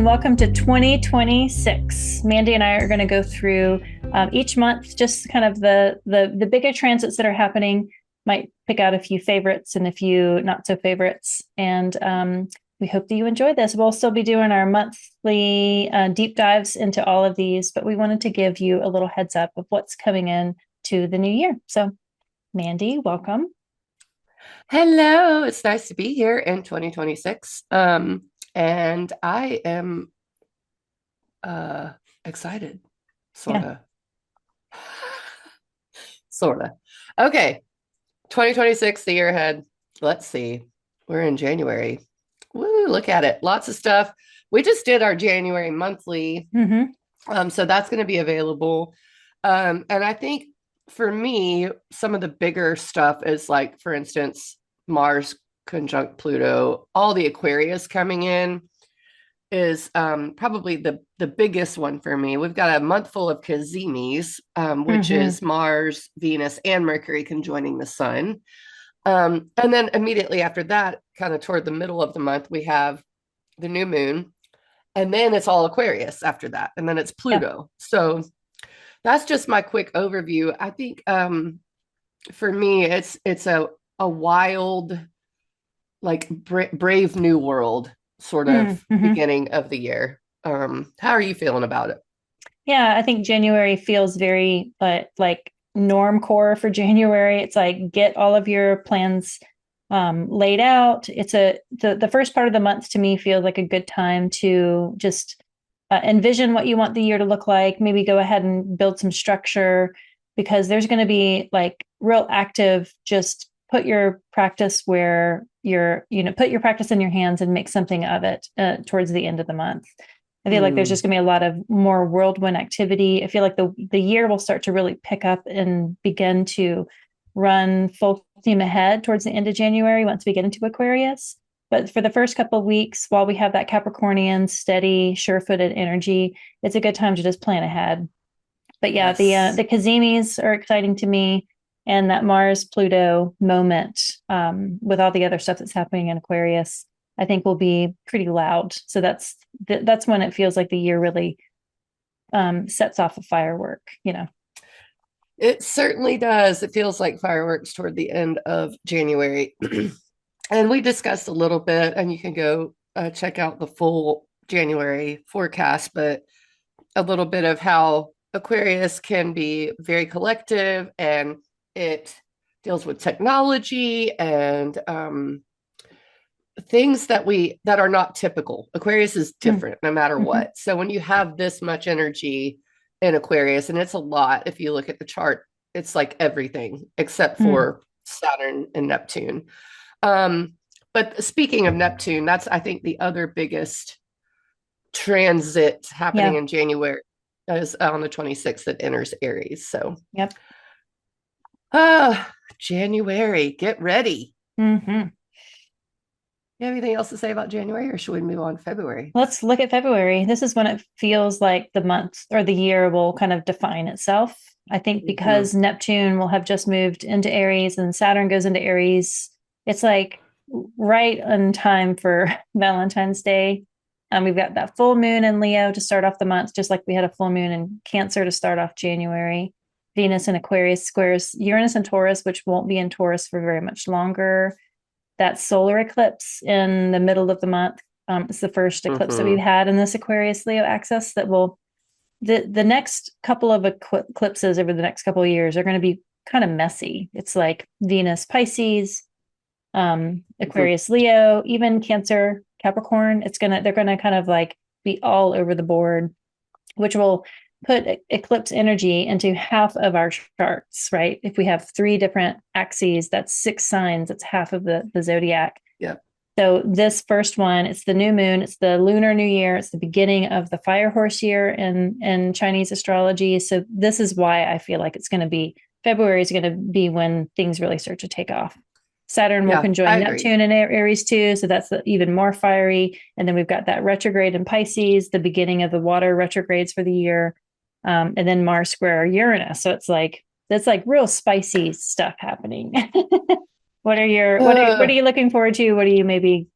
welcome to 2026. Mandi and I are going to go through each month, just kind of the bigger transits that are happening. Might pick out a few favorites and a few not so favorites. And we hope that you enjoy this. We'll still be doing our monthly deep dives into all of these, but we wanted to give you a little heads up of what's coming in to the new year. So, Mandi, welcome. Hello, it's nice to be here in 2026. And I am excited, sort Yeah. of. Sort of. Okay, 2026, the year ahead. Let's see. We're in January. Woo, look at it. Lots of stuff. We just did our January monthly. So that's going to be available. And I think for me, some of the bigger stuff is like, for instance, Mars conjunct Pluto, all the Aquarius coming in is probably the biggest one for me. We've got a month full of Cazimis, which is Mars, Venus, and Mercury conjoining the sun. And then immediately after that, kind of toward the middle of the month, we have the new moon. And then it's all Aquarius after that. And then it's Pluto. Yeah. So that's just my quick overview. I think for me, it's a wild, like brave new world sort of beginning of the year. How are you feeling about it? Yeah, I think January feels very like norm core for January. It's like get all of your plans laid out. It's the first part of the month to me feels like a good time to just envision what you want the year to look like. Maybe go ahead and build some structure, because there's going to be like real active, just put your practice where put your practice in your hands and make something of it towards the end of the month. I feel like there's just going to be a lot of more whirlwind activity. I feel like the year will start to really pick up and begin to run full steam ahead towards the end of January once we get into Aquarius. But for the first couple of weeks, while we have that Capricornian, steady, sure-footed energy, it's a good time to just plan ahead. But yeah, yes. The Cazimis are exciting to me, and that Mars-Pluto moment with all the other stuff that's happening in Aquarius, I think will be pretty loud. So that's when it feels like the year really sets off a firework, It certainly does. It feels like fireworks toward the end of January. And we discussed a little bit, and you can go check out the full January forecast, but a little bit of how Aquarius can be very collective, and it deals with technology and things that are not typical. Aquarius is different no matter what. So when you have this much energy in Aquarius, and it's a lot, if you look at the chart, it's like everything except for Saturn and Neptune. But speaking of Neptune, that's, I think, the other biggest transit happening in January is on the 26th that enters Aries. So, January, get ready. You have anything else to say about January, or should we move on to February? Let's look at February. This is when it feels like the month or the year will kind of define itself. I think because Neptune will have just moved into Aries and Saturn goes into Aries, it's like right on time for Valentine's Day. We've got that full moon in Leo to start off the month, just like we had a full moon in Cancer to start off January. Venus in Aquarius squares Uranus and Taurus, which won't be in Taurus for very much longer. That solar eclipse in the middle of the month. It's the first eclipse that we've had in this Aquarius Leo axis that will, the next couple of eclipses over the next couple of years are going to be kind of messy. It's like Venus Pisces, Aquarius Leo, even Cancer Capricorn. They're going to kind of like be all over the board, which will put eclipse energy into half of our charts, right? If we have 3 different axes, that's 6 signs, that's half of the zodiac. Yeah. So this first one, it's the new moon, it's the Lunar New Year, it's the beginning of the fire horse year in Chinese astrology. So this is why I feel like February is going to be when things really start to take off. Saturn will conjoin Neptune in Aries too, so that's even more fiery. And then we've got that retrograde in Pisces, the beginning of the water retrogrades for the year. And then Mars square Uranus. So that's like real spicy stuff happening. What are you looking forward to? What are you maybe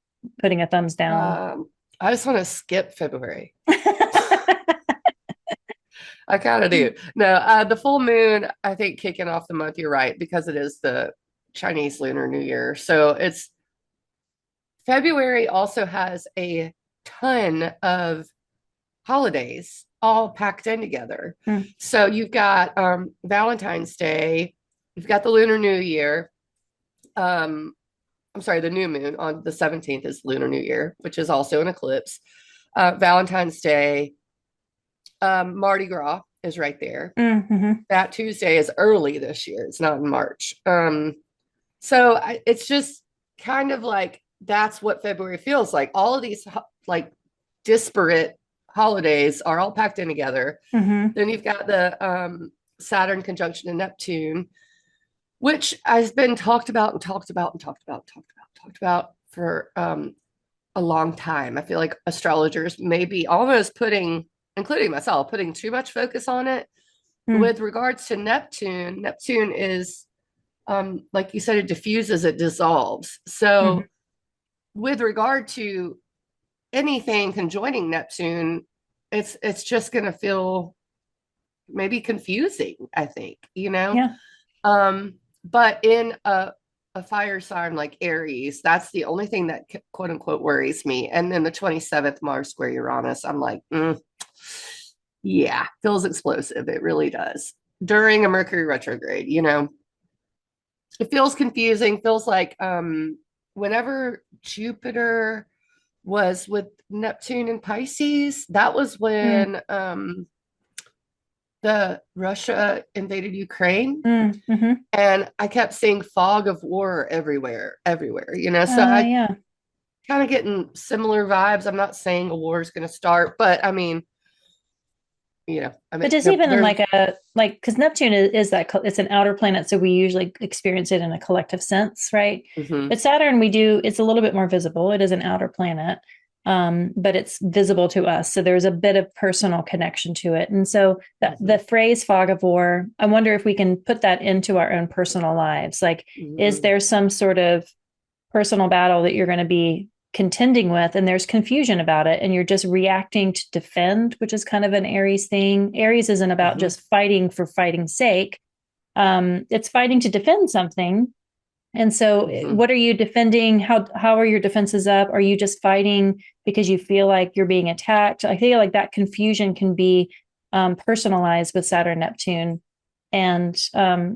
putting a thumbs down on? I just want to skip February. I kind of do. No, the full moon, I think kicking off the month, you're right, because it is the Chinese Lunar New Year. So it's February also has a ton of holidays all packed in together. Mm. So you've got Valentine's Day, you've got the Lunar New Year. I'm sorry, the new moon on the 17th is Lunar New Year, which is also an eclipse. Valentine's Day, Mardi Gras is right there. Mm-hmm. That Tuesday is early this year. It's not in March. So it's just kind of like that's what February feels like. All of these like disparate holidays are all packed in together. Mm-hmm. Then you've got the Saturn conjunction in Neptune, which has been talked about and talked about and talked about for a long time. I feel like astrologers may be almost putting, including myself, putting too much focus on it. Mm. With regards to Neptune, Neptune is, like you said, it diffuses, it dissolves. Mm-hmm. So, with regard to anything conjoining Neptune, it's just going to feel maybe confusing. I think, Yeah. but in a fire sign like Aries, that's the only thing that quote unquote worries me. And then the 27th Mars square Uranus, I'm like, yeah, feels explosive. It really does. During a Mercury retrograde, it feels confusing, feels like whenever Jupiter was with Neptune and Pisces, that was Mm. when the Russia invaded Ukraine. Mm-hmm. And I kept seeing fog of war everywhere. So I Yeah. kind of getting similar vibes. I'm not saying a war is going to start, but I mean, But just even in there's, like because Neptune is that it's an outer planet, so we usually experience it in a collective sense, right? mm-hmm, But Saturn, it's a little bit more visible. It is an outer planet, but it's visible to us. So there's a bit of personal connection to it. And so mm-hmm, the phrase fog of war, I wonder if we can put that into our own personal lives. Like, is mm-hmm, there some sort of personal battle that you're going to be contending with and there's confusion about it and you're just reacting to defend, which is kind of an Aries thing. Aries isn't about mm-hmm, just fighting for fighting's sake. It's fighting to defend something. And so mm-hmm. what are you defending? How are your defenses up? Are you just fighting because you feel like you're being attacked? I feel like that confusion can be personalized with Saturn Neptune. And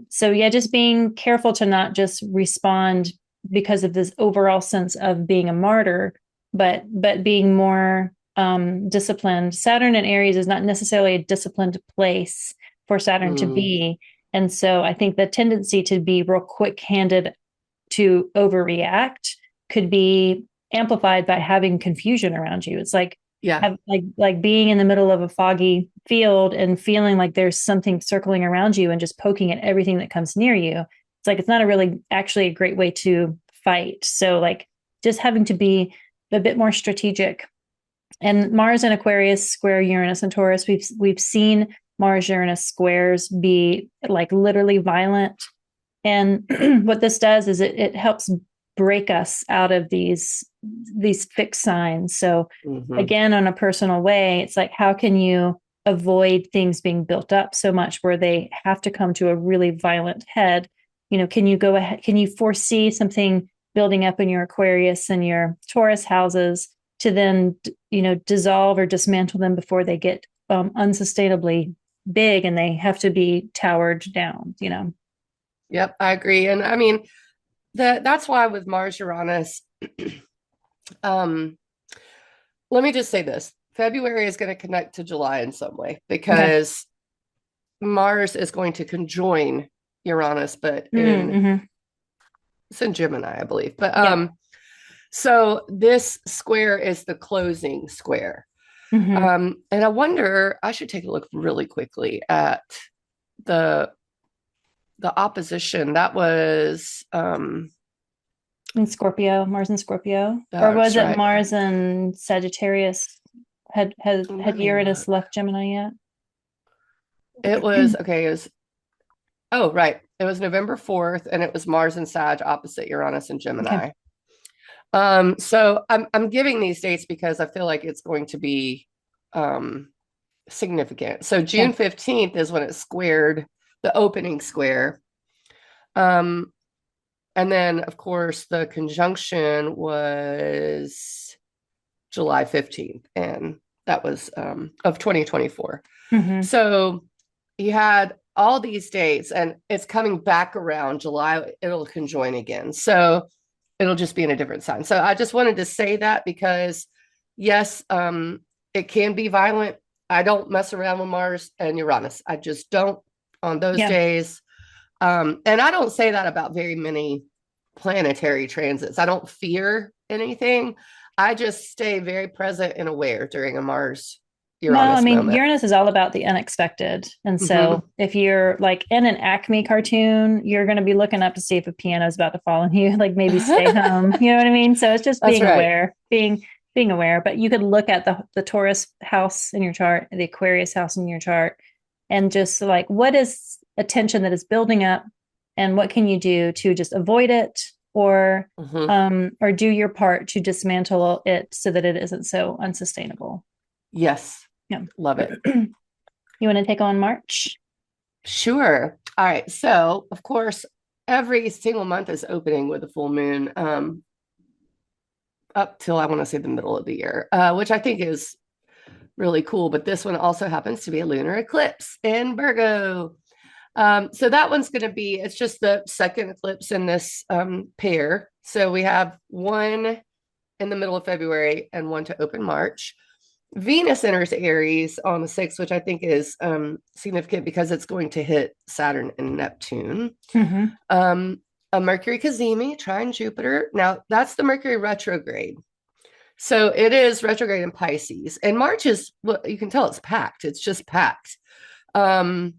so yeah, just being careful to not just respond because of this overall sense of being a martyr, but being more disciplined. Saturn in Aries is not necessarily a disciplined place for Saturn to Mm. be. And so I think the tendency to be real quick handed to overreact could be amplified by having confusion around you. It's like Yeah. have like being in the middle of a foggy field and feeling like there's something circling around you and just poking at everything that comes near you. It's like it's not a really actually a great way to fight. So like just having to be a bit more strategic. And Mars and Aquarius square Uranus and Taurus, we've seen Mars Uranus squares be like literally violent. And what this does is it helps break us out of these fixed signs. So Mm-hmm. again, on a personal way, it's like how can you avoid things being built up so much where they have to come to a really violent head? Can you go ahead? Can you foresee something building up in your Aquarius and your Taurus houses to then dissolve or dismantle them before they get unsustainably big and they have to be towered down? Yep, I agree. And I mean, that's why with Mars Uranus, um, let me just say this. February is going to connect to July in some way Okay. because Mars is going to conjoin Uranus, but Mm-hmm. it's in Gemini, I believe. But Yeah. so this square is the closing square. Mm-hmm. And I wonder, I should take a look really quickly at the the opposition. That was In Scorpio, Mars and Scorpio, or was that's it right. Mars and Sagittarius? Had Let me Uranus look. left Gemini yet? It was okay, it was oh right. It was November 4th, and it was Mars and Sag opposite Uranus and Okay. Gemini. So I'm giving these dates because I feel like it's going to be significant. So Yeah. June 15th is when it squared the opening square. Um, and then of course the conjunction was July 15th, and that was of 2024. Mm-hmm. So you had all these dates, and it's coming back around July, it'll conjoin again. So it'll just be in a different sign. So I just wanted to say that because, yes, it can be violent. I don't mess around with Mars and Uranus. I just don't on those Yeah. days. And I don't say that about very many planetary transits. I don't fear anything. I just stay very present and aware during a Mars No, I Uranus mean, moment. Uranus is all about the unexpected. And Mm-hmm. so if you're like in an Acme cartoon, you're going to be looking up to see if a piano is about to fall on you, like maybe stay home. You know what I mean? So it's just That's being right. aware, being aware. But you could look at the Taurus house in your chart, the Aquarius house in your chart, and just like what is a tension that is building up and what can you do to just avoid it Mm-hmm. or do your part to dismantle it so that it isn't so unsustainable. Yes. Yeah. Love it. You want to take on March? Sure. All right. So, of course, every single month is opening with a full moon, up till I want to say the middle of the year, which I think is really cool. But this one also happens to be a lunar eclipse in Virgo. So that one's going to be, it's just the second eclipse in this pair. So we have one in the middle of February and one to open March. Venus enters Aries on the 6th, which I think is significant because it's going to hit Saturn and Neptune. Mm-hmm. A Mercury Cazimi, trine Jupiter. Now, that's the Mercury retrograde. So it is retrograde in Pisces. And March is, well, you can tell it's packed. It's just packed. Um,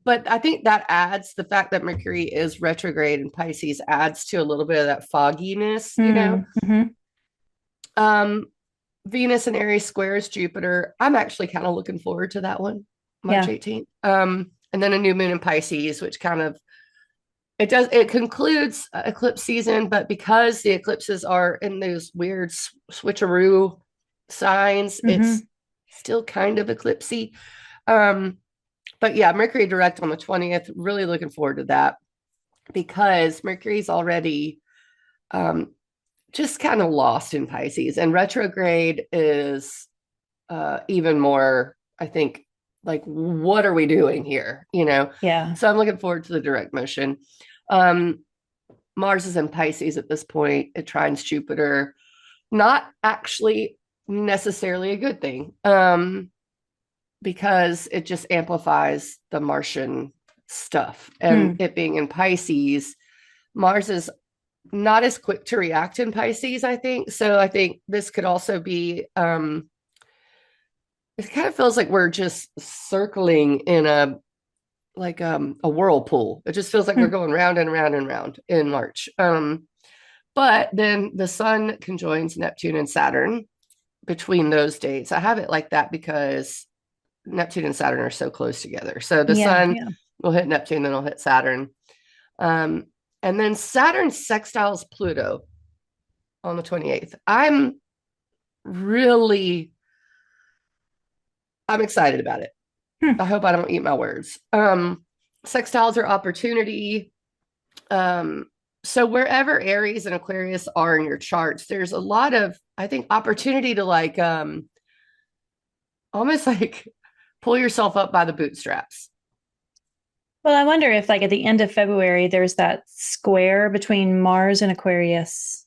but I think that adds the fact that Mercury is retrograde in Pisces adds to a little bit of that fogginess, you know. Mm-hmm. Um, Venus and Aries squares Jupiter. I'm actually kind of looking forward to that one, March Yeah. 18th. And then a new moon in Pisces, which kind of it concludes eclipse season, but because the eclipses are in those weird switcheroo signs, Mm-hmm. it's still kind of eclipsy. Um, but yeah, Mercury direct on the 20th. Really looking forward to that because Mercury's already um, just kind of lost in Pisces, and retrograde is even more, I think, like, what are we doing here? You know? Yeah. So I'm looking forward to the direct motion. Um, Mars is in Pisces at this point. It trines Jupiter. Not actually necessarily a good thing because it just amplifies the Martian stuff. And Hmm. it being in Pisces, Mars is not as quick to react in Pisces, I think. So I think this could also be it kind of feels like we're just circling in a whirlpool. It just feels like we're Hmm. going round and round and round in March. But then the sun conjoins Neptune and Saturn between those dates. I have it like that because Neptune and Saturn are so close together. So the Yeah. sun Yeah. will hit Neptune, then it'll hit Saturn. Um, and then Saturn sextiles Pluto on the 28th. Really, I'm excited about it. Hmm. I hope I don't eat my words. Sextiles are opportunity. Um, so wherever Aries and Aquarius are in your charts, there's a lot of, I think, opportunity to like almost like pull yourself up by the bootstraps. Well, I wonder if, like, at the end of February, there's that square between Mars and Aquarius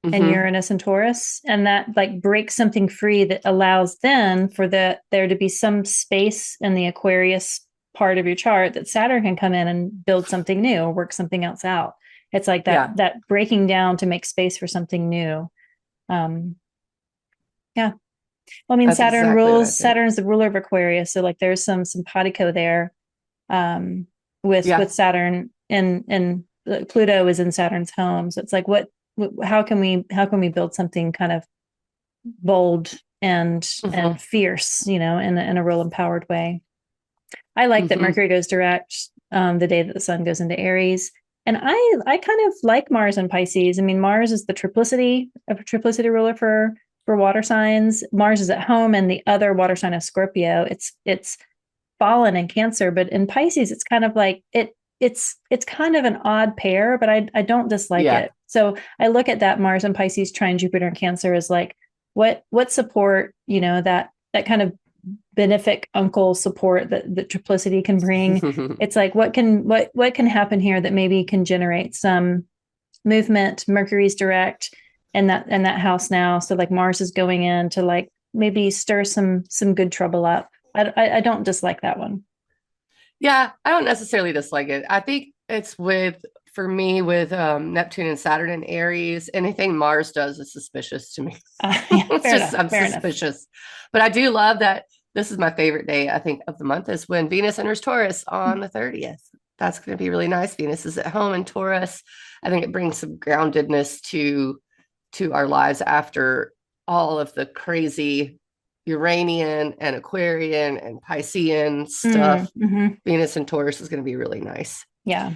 and Mm-hmm. Uranus and Taurus, and that like breaks something free that allows then for there to be some space in the Aquarius part of your chart that Saturn can come in and build something new or work something else out. It's like Yeah, that breaking down to make space for something new. Um, yeah. Well, I mean, that's exactly what I think. Saturn's the ruler of Aquarius, so like there's some simpatico there um, Yeah. with Saturn and Pluto is in Saturn's home. So it's like how can we build something kind of bold Mm-hmm. and fierce, you know, in a real empowered way. I like that Mm-hmm. Mercury goes direct the day that the sun goes into Aries. And I kind of like Mars and Pisces. I mean, Mars is the triplicity ruler for water signs. Mars is at home, and the other water sign is Scorpio. It's fallen in Cancer, but in Pisces, it's kind of like it's kind of an odd pair, but I don't dislike Yeah. it. So I look at that Mars and Pisces trine Jupiter and Cancer as like what support, that kind of benefic uncle support that triplicity can bring. It's like what can happen here that maybe can generate some movement. Mercury's direct and that house now, so like Mars is going in to like maybe stir some good trouble up. I don't dislike that one. Yeah, I don't necessarily dislike it. I think it's for me with Neptune and Saturn and Aries, anything Mars does is suspicious to me. Yeah, It's fair just, enough. I'm Fair enough. suspicious. But I do love that this is my favorite day, I think, of the month is when Venus enters Taurus on the 30th. That's going to be really nice. Venus is at home in Taurus. I think it brings some groundedness to our lives after all of the crazy Uranian and Aquarian and Piscean stuff. Mm-hmm. Venus and Taurus is going to be really nice. Yeah.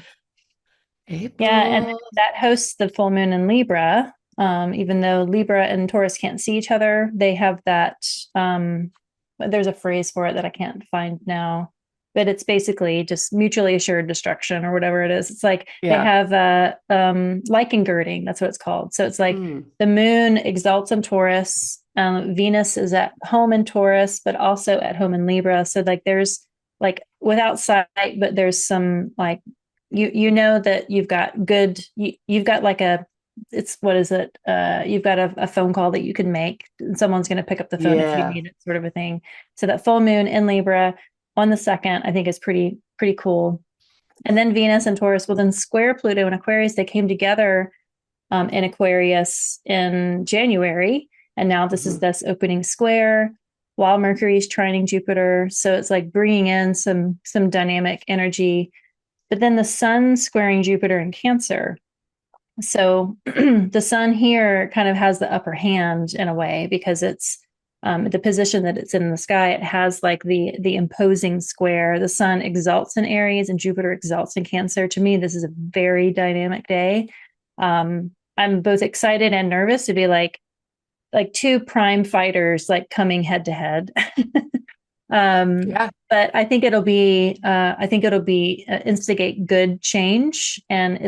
Yeah, and April. that hosts the full moon in Libra. Even though Libra and Taurus can't see each other, they have that. There's a phrase for it that I can't find now, but it's basically just mutually assured destruction or whatever it is. It's like they Yeah. have lichen girding. That's what it's called. So it's like Mm. the moon exalts in Taurus. Venus is at home in Taurus, but also at home in Libra. So like there's like without sight, but there's some like you know that you've got you've got like it's what is it you've got a phone call that you can make and someone's going to pick up the phone if you Yeah. need it, sort of a thing. So that full moon in Libra on the 2nd, I think, is pretty cool. And then Venus and Taurus will then square Pluto in Aquarius. They came together in Aquarius in January, and now this is Mhm. this opening square while Mercury is trining Jupiter. So it's like bringing in some dynamic energy. But then the sun squaring Jupiter in Cancer. So the sun here kind of has the upper hand in a way because it's the position that it's in the sky. It has like the imposing square. The sun exalts in Aries and Jupiter exalts in Cancer. To me, this is a very dynamic day. I'm both excited and nervous to be like two prime fighters like coming head to head. Yeah. But I think it'll be instigate good change, and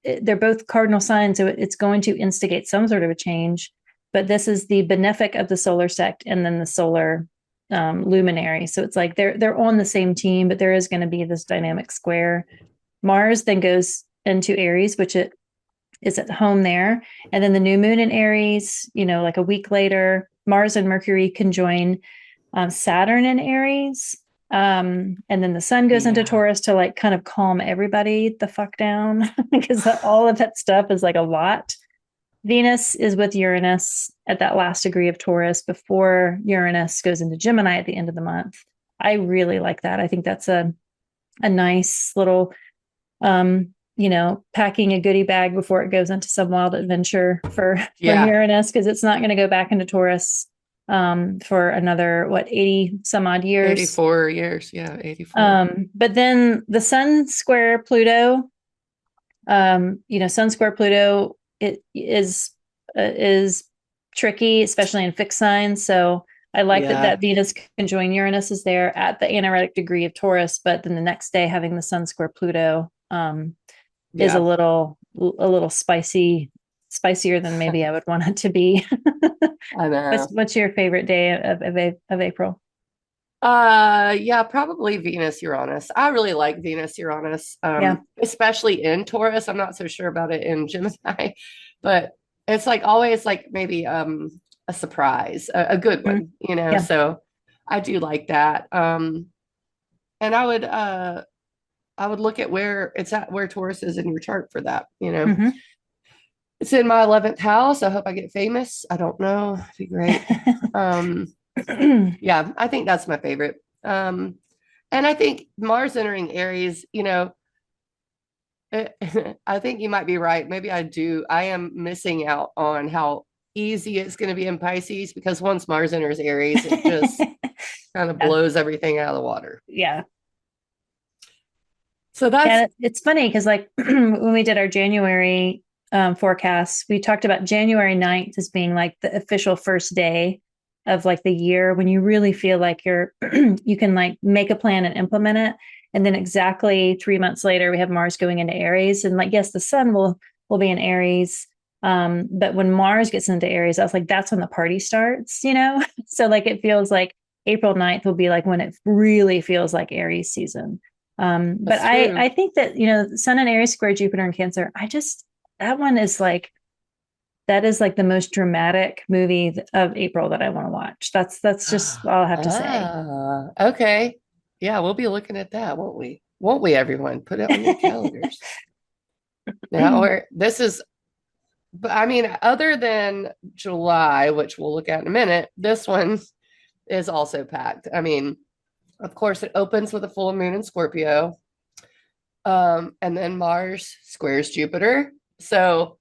they're both cardinal signs, so it's going to instigate some sort of a change. But this is the benefic of the solar sect, and then the solar luminary. So it's like they're on the same team, but there is going to be this dynamic square. Mars then goes into Aries, which it is at home there, and then the new moon in Aries. Like a week later, Mars and Mercury conjoin Saturn in Aries. And then the sun goes into Yeah. Taurus to like kind of calm everybody the fuck down because all of that stuff is like a lot. Venus is with Uranus at that last degree of Taurus before Uranus goes into Gemini at the end of the month. I really like that. I think that's a nice little packing a goodie bag before it goes into some wild adventure for Yeah. Uranus, because it's not going to go back into Taurus for another 80 some odd years. 84 years. Yeah. 84. But then the sun square Pluto, sun square Pluto, it is tricky, especially in fixed signs. So I like that Yeah. Venus conjoined Uranus is there at the anaretic degree of Taurus, but then the next day having the sun square Pluto is a Yeah. little spicier than maybe I would want it to be. I know. What's your favorite day of April? Yeah, probably Venus Uranus. I really like Venus Uranus, Yeah. especially in Taurus. I'm not so sure about it in Gemini, but it's like always like maybe a surprise, a good Mhm. one. Yeah. So I do like that. And I would look at where it's at, where Taurus is in your chart for that. Hmm. It's in my 11th house. I hope I get famous. I don't know. It'd be great. Um, yeah, I think that's my favorite. And I think Mars entering Aries, I think you might be right. Maybe I am missing out on how easy it's going to be in Pisces, because once Mars enters Aries, it just kind of Yeah. blows everything out of the water. Yeah. So that's, Yeah, it's funny because like when we did our January forecasts, we talked about January 9th as being like the official first day of like the year when you really feel like you're you can like make a plan and implement it. And then exactly 3 months later, we have Mars going into Aries. And like, yes, the sun will be in Aries. But when Mars gets into Aries, I was like, that's when the party starts, you know? So like it feels like April 9th will be like when it really feels like Aries season. But that's true. I think that, Sun and Aries square Jupiter and Cancer, that one is like, that is like the most dramatic movie of April that I want to watch. That's just all I have to say. Okay. Yeah, we'll be looking at that, won't we? Won't we, everyone? Put it on your calendars. Now, or this is, but I mean, other than July, which we'll look at in a minute, this one is also packed. I mean, of course, it opens with a full moon in Scorpio. And then Mars squares Jupiter. So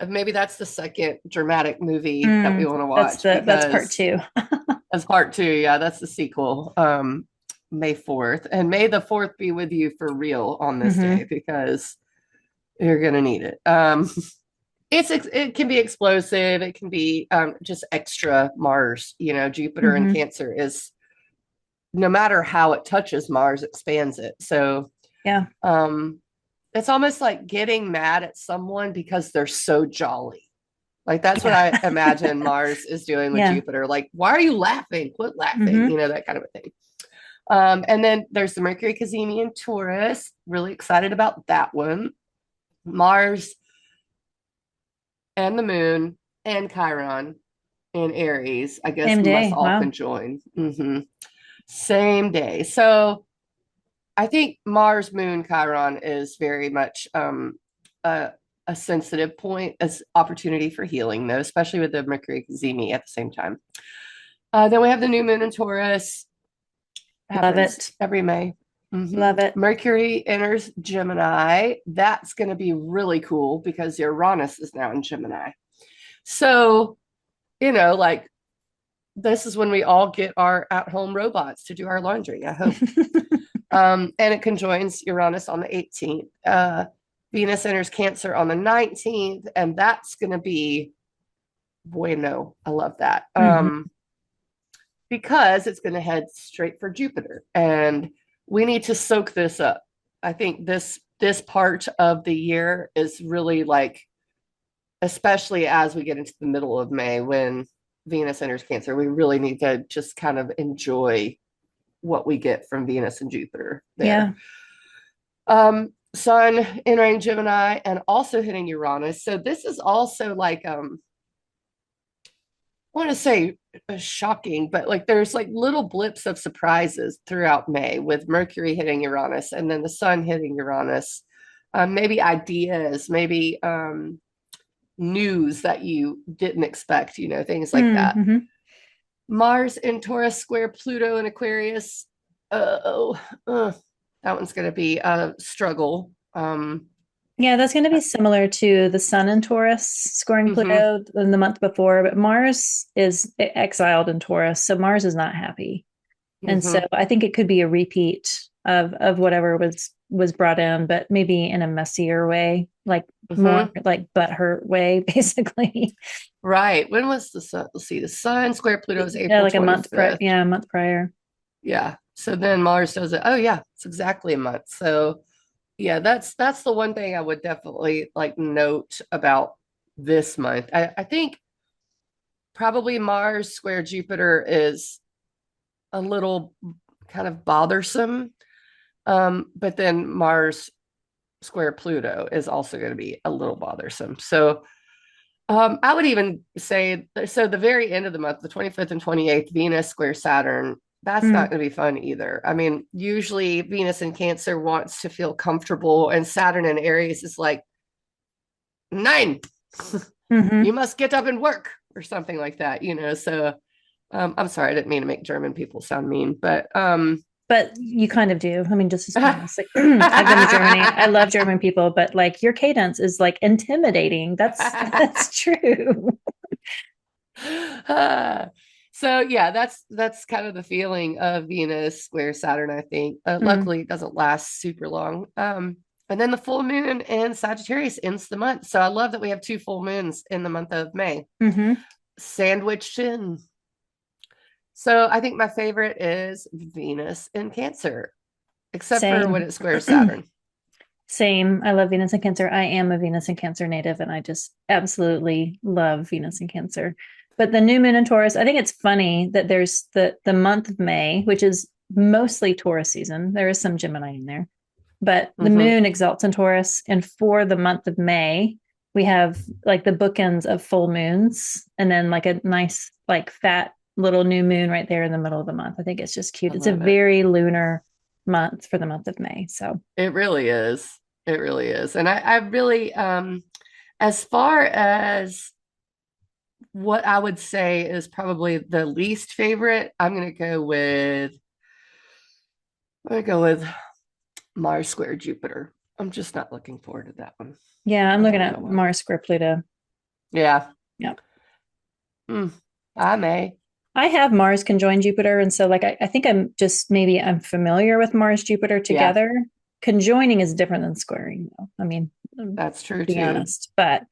maybe that's the second dramatic movie that we want to watch That's part because two. that's part two. Yeah, that's the sequel. May 4th. And may the 4th be with you for real on this day because you're gonna need it. It can be explosive, it can be just extra Mars, Jupiter and Cancer is no matter how it touches Mars, expands it. So Yeah. It's almost like getting mad at someone because they're so jolly. Like that's what I imagine Mars is doing with Jupiter. Like, why are you laughing? Quit laughing, that kind of a thing. And then there's the Mercury cazimi in Taurus. Really excited about that one. Mars and the moon and Chiron in Aries. I guess Same we must day. all Wow. conjoin. Same day. So I think Mars, Moon, Chiron is very much a sensitive point, as opportunity for healing, though, especially with the Mercury cazimi at the same time. Then we have the new moon in Taurus. Love Happens it. every May. Love it. Mercury enters Gemini. That's going to be really cool because Uranus is now in Gemini. So, like this is when we all get our at-home robots to do our laundry, I hope. And it conjoins Uranus on the 18th. Venus enters Cancer on the 19th, and that's going to be bueno. I love that. Because it's going to head straight for Jupiter, and we need to soak this up. I think this part of the year is really like, especially as we get into the middle of May when Venus enters Cancer, we really need to just kind of enjoy what we get from Venus and Jupiter there. Yeah. Sun entering Gemini and also hitting Uranus. So this is also like I want to say shocking, but like there's like little blips of surprises throughout May with Mercury hitting Uranus and then the sun hitting Uranus. Maybe ideas, maybe news that you didn't expect, things like that. Mars in Taurus square Pluto in Aquarius. That one's going to be a struggle. Yeah, that's going to be similar to the Sun in Taurus scoring Pluto in the month before, but Mars is exiled in Taurus, so Mars is not happy, and so I think it could be a repeat of whatever was brought in, but maybe in a messier way, like more like butthurt way, basically. Right. When was the sun? Let's see. The sun square Pluto is April like 25th. a month prior. Yeah, a month prior. Yeah. So then Mars does it. Oh yeah, it's exactly a month. So yeah, that's the one thing I would definitely like note about this month. I think probably Mars square Jupiter is a little kind of bothersome. But then Mars square Pluto is also going to be a little bothersome. So I would even say, so the very end of the month, the 25th and 28th, Venus square Saturn, that's not going to be fun either. I mean, usually Venus in Cancer wants to feel comfortable, and Saturn in Aries is like, 9, you must get up and work or something like that, So I'm sorry, I didn't mean to make German people sound mean, but you kind of do. I mean, just as honest. Like, I've been to Germany. I love German people, but like your cadence is like intimidating. That's true. So yeah, that's kind of the feeling of Venus square Saturn, I think. Mm, Luckily, it doesn't last super long. And then the full moon in Sagittarius ends the month. So I love that we have two full moons in the month of May, hmm. sandwiched in. So I think my favorite is Venus in Cancer, except for when Same. it squares Saturn. Same. I love Venus and Cancer. I am a Venus and Cancer native, and I just absolutely love Venus and Cancer. But the new moon in Taurus, I think it's funny that there's the month of May, which is mostly Taurus season. There is some Gemini in there, but the Mm-hmm. moon exalts in Taurus, and for the month of May, we have like the bookends of full moons, and then like a nice like fat little new moon right there in the middle of the month. I think it's just I cute. It's a love it. very lunar month for the month of May. So It really is. It really is. And I really, as far as what I would say is probably the least favorite, I'm gonna go with Mars square Jupiter. I'm just not looking forward to that one. yeah, I'm I looking don't know at why. Mars square Pluto. Yeah. Yeah. Hmm. I may. I have Mars conjoined Jupiter. And so like I think I'm familiar with Mars Jupiter Yeah, together. Conjoining is different than squaring, though. I mean, that's true be too. honest. But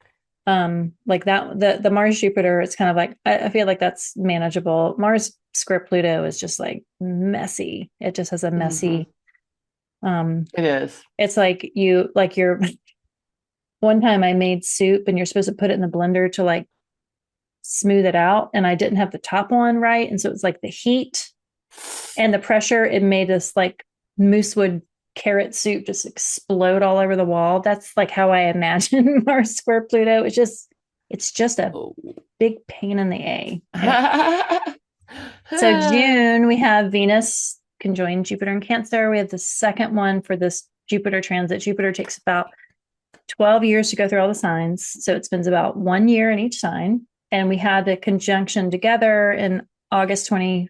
like that the Mars Jupiter, it's kind of like I feel like that's manageable. Mars square Pluto is just like messy. It just has a Hmm. messy It is. it's like you're one time I made soup and you're supposed to put it in the blender to like smooth it out, and I didn't have the top on right, and so it was like the heat and the pressure, it made this like moosewood carrot soup just explode all over the wall. That's like how I imagine Mars square Pluto. It's just a Oh. big pain in the A. Yeah. So June we have Venus conjoined Jupiter and Cancer. We have the second one for this Jupiter transit. Jupiter takes about 12 years to go through all the signs. So it spends about 1 year in each sign. And we had the conjunction together in August 20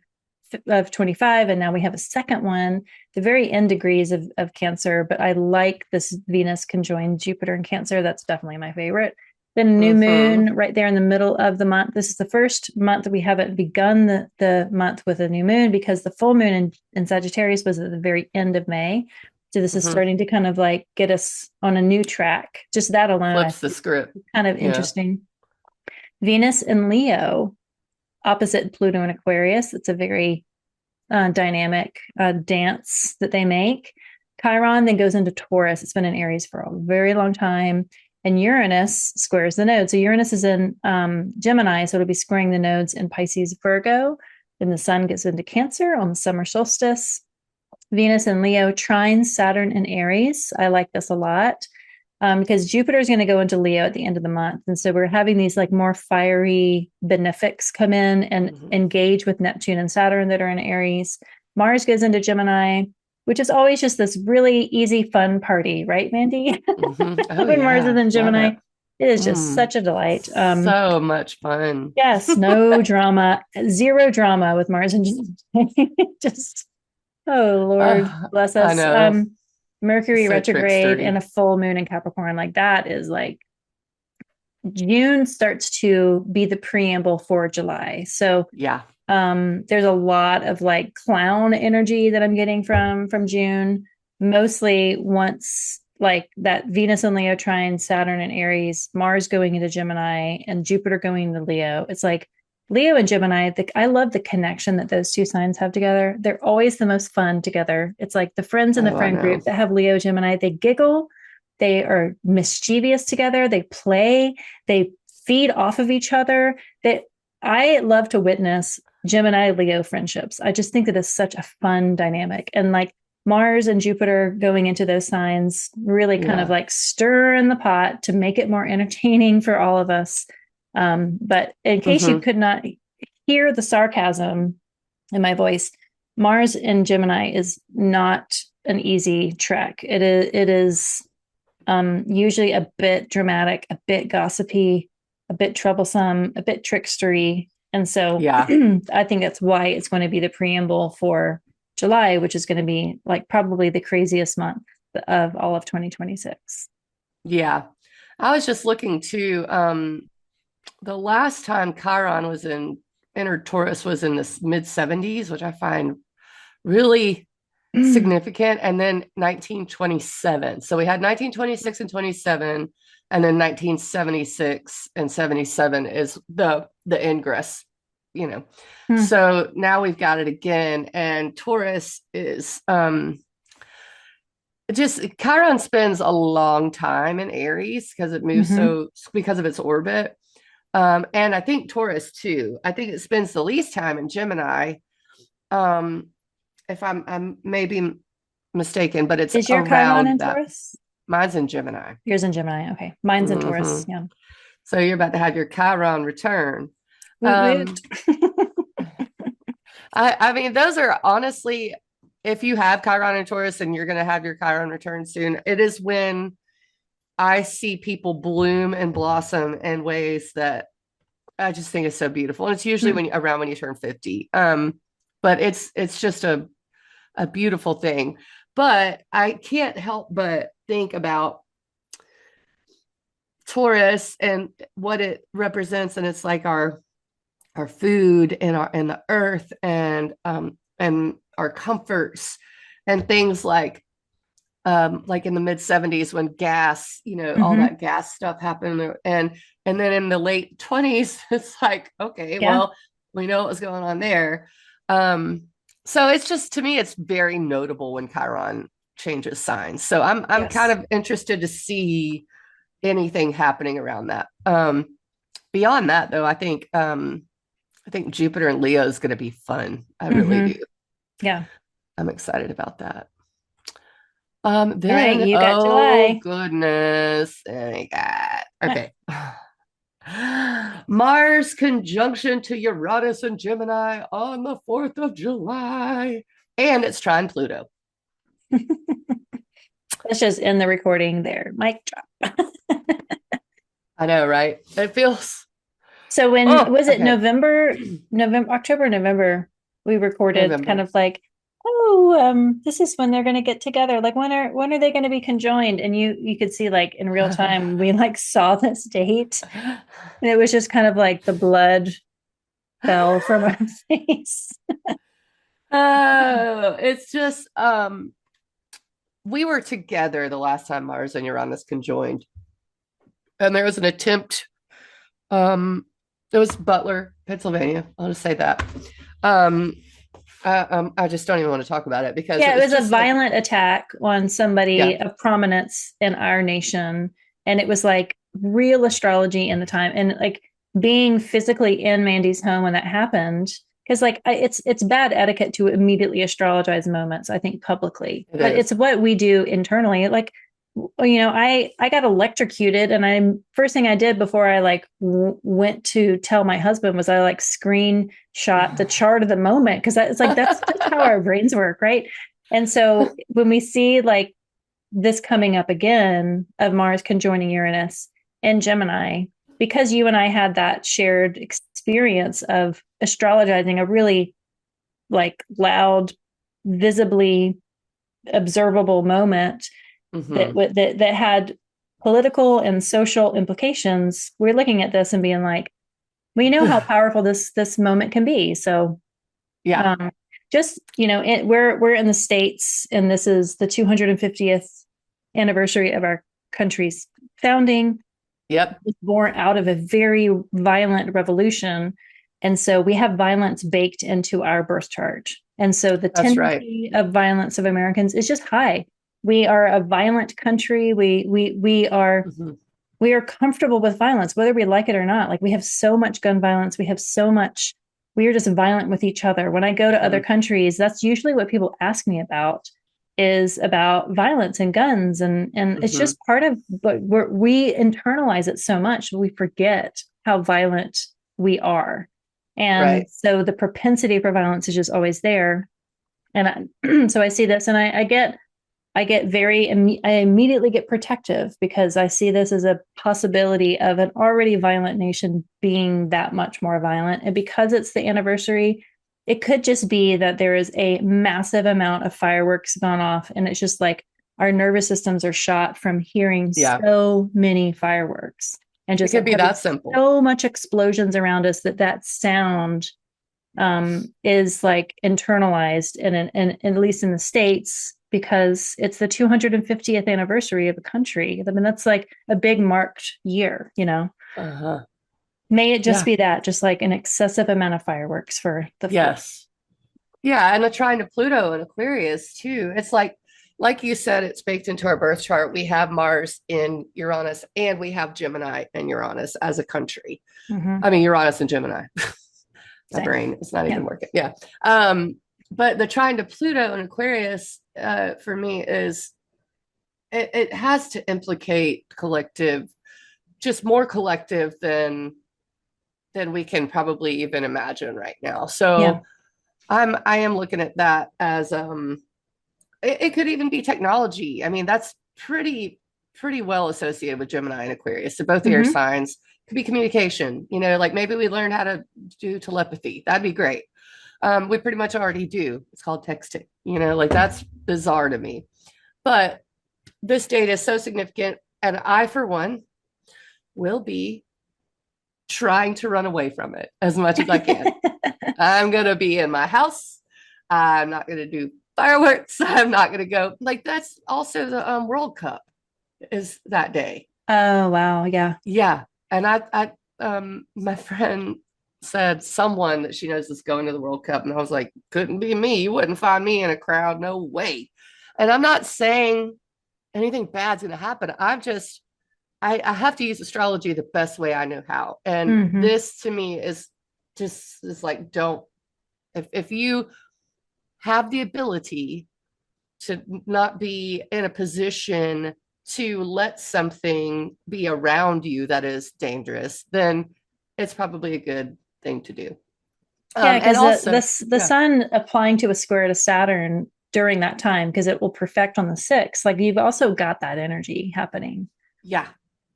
of 25. And now we have a second one, the very end degrees of Cancer. But I like this Venus conjoined Jupiter and Cancer. That's definitely my favorite. Then new Hmm. moon right there in the middle of the month. This is the first month that we haven't begun the month with a new moon because the full moon in Sagittarius was at the very end of May. So this is Hmm. starting to kind of like get us on a new track. Just that alone, I Flips the think script. is kind of Yeah. interesting. Venus in Leo, opposite Pluto in Aquarius. It's a very dynamic dance that they make. Chiron then goes into Taurus. It's been in Aries for a very long time. And Uranus squares the node. So Uranus is in Gemini, so it'll be squaring the nodes in Pisces, Virgo. Then the sun gets into Cancer on the summer solstice. Venus and Leo trines Saturn and Aries. I like this a lot because Jupiter is going to go into Leo at the end of the month. And so we're having these like more fiery benefics come in and Hmm. engage with Neptune and Saturn that are in Aries. Mars goes into Gemini, which is always just this really easy, fun party, right, Mandy? Hmm. Oh When Mars is yeah. in Love Gemini, it. it is just Mm. such a delight. So much fun. Yes, no drama, zero drama with Mars and Gemini. Just oh Lord, bless I us. know. Mercury So retrograde and trickstery. a full moon in Capricorn, like that is like June starts to be the preamble for July. So Yeah. there's a lot of like clown energy that I'm getting from June, mostly once like that Venus and Leo trine Saturn and Aries, Mars going into Gemini, and Jupiter going into Leo. It's like Leo and Gemini, I love the connection that those two signs have together. They're always the most fun together. It's like the friends in the Oh, I friend know. group that have Leo Gemini, they giggle, they are mischievous together, they play, they feed off of each other. That I love to witness Gemini Leo friendships. I just think that it's such a fun dynamic. And like Mars and Jupiter going into those signs really kind of Yeah. like stir in the pot to make it more entertaining for all of us. But in case you Hmm. could not hear the sarcasm in my voice, Mars in Gemini is not an easy trek. It is usually a bit dramatic, a bit gossipy, a bit troublesome, a bit trickstery. And so Yeah. I think that's why it's going to be the preamble for July, which is going to be like probably the craziest month of all of 2026. Yeah. I was just looking to the last time Chiron was in entered Taurus was in the mid 70s, which I find really significant. And then 1927. So we had 1926 and 27, and then 1976 and 77 is the ingress, you know. Hmm. So now we've got it again. And Taurus is just Chiron spends a long time in Aries because it moves Mm-hmm. because of its orbit. And I think Taurus too. I think it spends the least time in Gemini. Um, if I'm maybe mistaken, but it's Is your Chiron in around that. Taurus? Mine's in Gemini. Yours in Gemini. Okay. Mine's in Hmm. Taurus. Yeah. So you're about to have your Chiron return. Woot Um, woot. I mean, those are honestly, if you have Chiron and Taurus and you're going to have your Chiron return soon, it is when I see people bloom and blossom in ways that I just think is so beautiful. And it's usually Hmm. around when you turn 50. But it's just a beautiful thing. But I can't help but think about Taurus and what it represents. And it's like our food and the earth and our comforts and things like in the mid 70s when gas, all Mm-hmm. that gas stuff happened. And then in the late 20s, it's like, okay, Yeah. well, we know what was going on there. So it's just, to me, it's very notable when Chiron changes signs. So I'm kind Yes. of interested to see anything happening around that. Beyond that, though, I think Jupiter and Leo is going to be fun. I really Mm-hmm. do. Yeah. I'm excited about that. All right. Then, You got oh July. goodness, I got okay. Mars conjunction to Uranus and Gemini on the 4th of July. And it's trine Pluto. Let's just end the recording there. Mic drop. I know, right? It feels, So when oh, was it okay. November, October, November, we recorded kind November. of like, oh, this is when they're gonna get together. Like when are they gonna be conjoined? And you could see like in real time, we like saw this date. And it was just kind of like the blood fell from our face. Oh, it's just we were together the last time Mars and Uranus conjoined. And there was an attempt. It was Butler, Pennsylvania. I'll just say that. Um, I just don't even want to talk about it because Yeah, it it was was a just like, violent attack on somebody yeah, of prominence in our nation. And it was like real astrology in the time. And like being physically in Mandy's home when that happened, because like it's bad etiquette to immediately astrologize moments, I think publicly, it but it's is. what we do internally. Like, I got electrocuted, and I first thing I did before I like went to tell my husband was I like screenshot the chart of the moment because it's like that's just how our brains work, right? And so when we see like this coming up again of Mars conjoining Uranus and Gemini, because you and I had that shared experience of astrologizing a really like loud, visibly observable moment that Hmm. that had political and social implications, we're looking at this and being like, we know how powerful this moment can be. So Yeah. um, just we're in the States, and this is the 250th anniversary of our country's founding. Yep. It was born out of a very violent revolution, and so we have violence baked into our birth chart. And so the That's right. tendency of violence of Americans is just high. We are a violent country. Hmm. We are comfortable with violence, whether we like it or not. Like we have so much gun violence. We have so much. We are just violent with each other. When I go to other Hmm. countries, that's usually what people ask me about is about violence and guns, and it's Hmm. just part of. But we internalize it so much we forget how violent we are, and Right. so the propensity for violence is just always there. And so I see this, and I get I immediately get protective because I see this as a possibility of an already violent nation being that much more violent. And because it's the anniversary, it could just be that there is a massive amount of fireworks gone off. And it's just like our nervous systems are shot from hearing Yeah. so many fireworks and It just could be having that simple. so much explosions around us that sound is like internalized and at least in the States, because it's the 250th anniversary of a country. I mean, that's like a big marked year, you know. Uh-huh. May it just Yeah. be that, just like an excessive amount of fireworks for the 4th. Yes. Yeah, and a trine to Pluto and Aquarius too. It's like you said, it's baked into our birth chart. We have Mars in Uranus and we have Gemini and Uranus as a country. Mm-hmm. I mean, Uranus and Gemini. My Same. brain is not Yeah. even working. Yeah. But the trine to Pluto and Aquarius for me is it has to implicate collective, just more collective than we can probably even imagine right now. Yeah. So I am looking at that as it could even be technology. I mean, that's pretty well associated with Gemini and Aquarius. So both air Mm-hmm. signs could be communication, you know, like maybe we learn how to do telepathy. That'd be great. We pretty much already do. It's called texting, you know, like that's bizarre to me. But this date is so significant. And I, for one, will be trying to run away from it as much as I can. I'm going to be in my house. I'm not going to do fireworks. I'm not going to go. Like, that's also the World Cup is that day. Oh, wow. Yeah. Yeah. And my friend said someone that she knows is going to the World Cup. And I was like, couldn't be me. You wouldn't find me in a crowd. No way. And I'm not saying anything bad's going to happen. I have to use astrology the best way I know how. And Mm-hmm. this to me is like, don't, if you have the ability to not be in a position to let something be around you that is dangerous, then it's probably a good thing to do. Yeah, And because also, the yeah, sun applying to a square to Saturn during that time, because it will perfect on the 6th. Like you've also got that energy happening. yeah.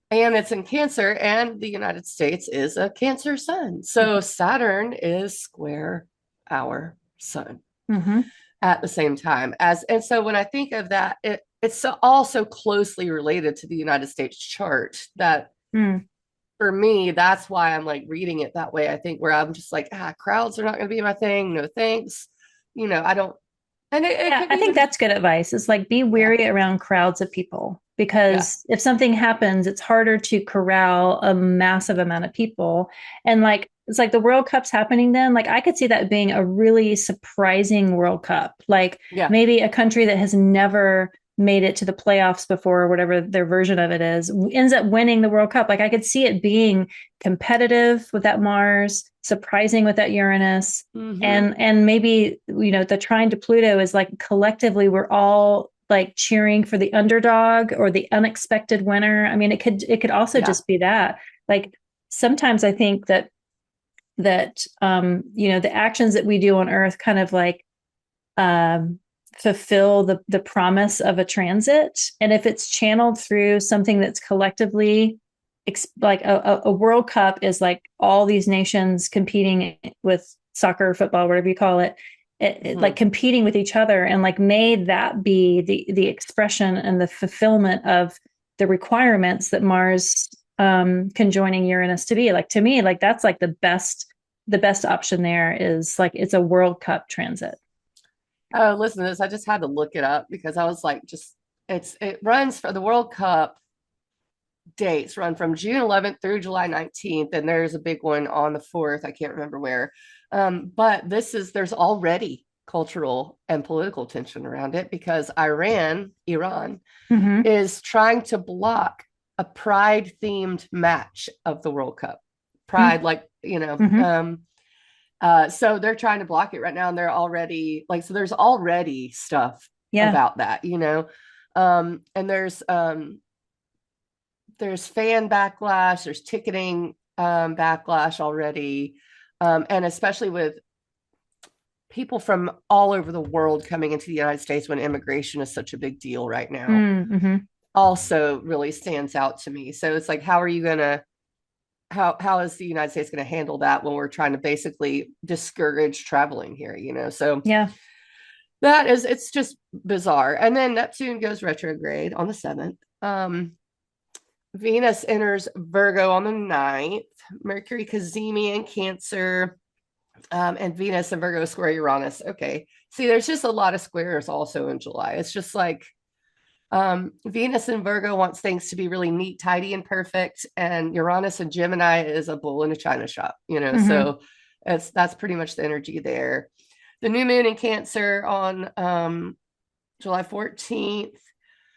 And it's in Cancer, and the United States is a Cancer sun. So Saturn is square our sun Mm-hmm. at the same time as, and so when I think of that, it's so, all so closely related to the United States chart that Mm. for me, that's why I'm like reading it that way. I think where I'm just like, crowds are not going to be my thing. No thanks. You know, I don't, and it Yeah, could I think even, that's good advice. It's like be yeah, wary around crowds of people, yeah, because if something happens, it's harder to corral a massive amount of people. And like it's like the World Cup's happening then. Like I could see that being a really surprising World Cup. Like yeah, maybe a country that has never made it to the playoffs before, or whatever their version of it is, ends up winning the World Cup. Like I could see it being competitive with that Mars, surprising with that Uranus, mm-hmm, and maybe the trine to Pluto is like collectively we're all like cheering for the underdog or the unexpected winner. I mean, it could also yeah, just be that. Like sometimes I think that the actions that we do on Earth kind of like um fulfill the promise of a transit, and if it's channeled through something that's collectively like a World Cup is like all these nations competing with soccer, football, whatever you call it, mm-hmm, like competing with each other, and like may that be the expression and the fulfillment of the requirements that Mars conjoining Uranus to be. Like to me, like that's like the best option there is like it's a World Cup transit. oh, listen to this. I just had to look it up because I was like, just it runs for the World Cup dates run from June 11th through July 19th, and there's a big one on the 4th. I can't remember where. But there's already cultural and political tension around it because Iran, Mm-hmm. is trying to block a pride themed match of the World Cup. Pride, Mm-hmm. like, you know, Mm-hmm. so they're trying to block it right now, and they're already like, so there's already stuff Yeah. about that, you know. And there's fan backlash, there's ticketing backlash already, and especially with people from all over the world coming into the United States when immigration is such a big deal right now, Mm-hmm. also really stands out to me. So it's like, how are you gonna how is the United States going to handle that when we're trying to basically discourage traveling here, you know? So Yeah. that is, it's just bizarre. And then Neptune goes retrograde on the 7th. Venus enters Virgo on the 9th. Mercury cazimi in Cancer. And Venus and Virgo square Uranus. Okay. See, there's just a lot of squares also in July. It's just like Venus and Virgo wants things to be really neat, tidy, and perfect. And Uranus and Gemini is a bull in a china shop, Mm-hmm. so that's pretty much the energy there. The new moon in Cancer on July 14th.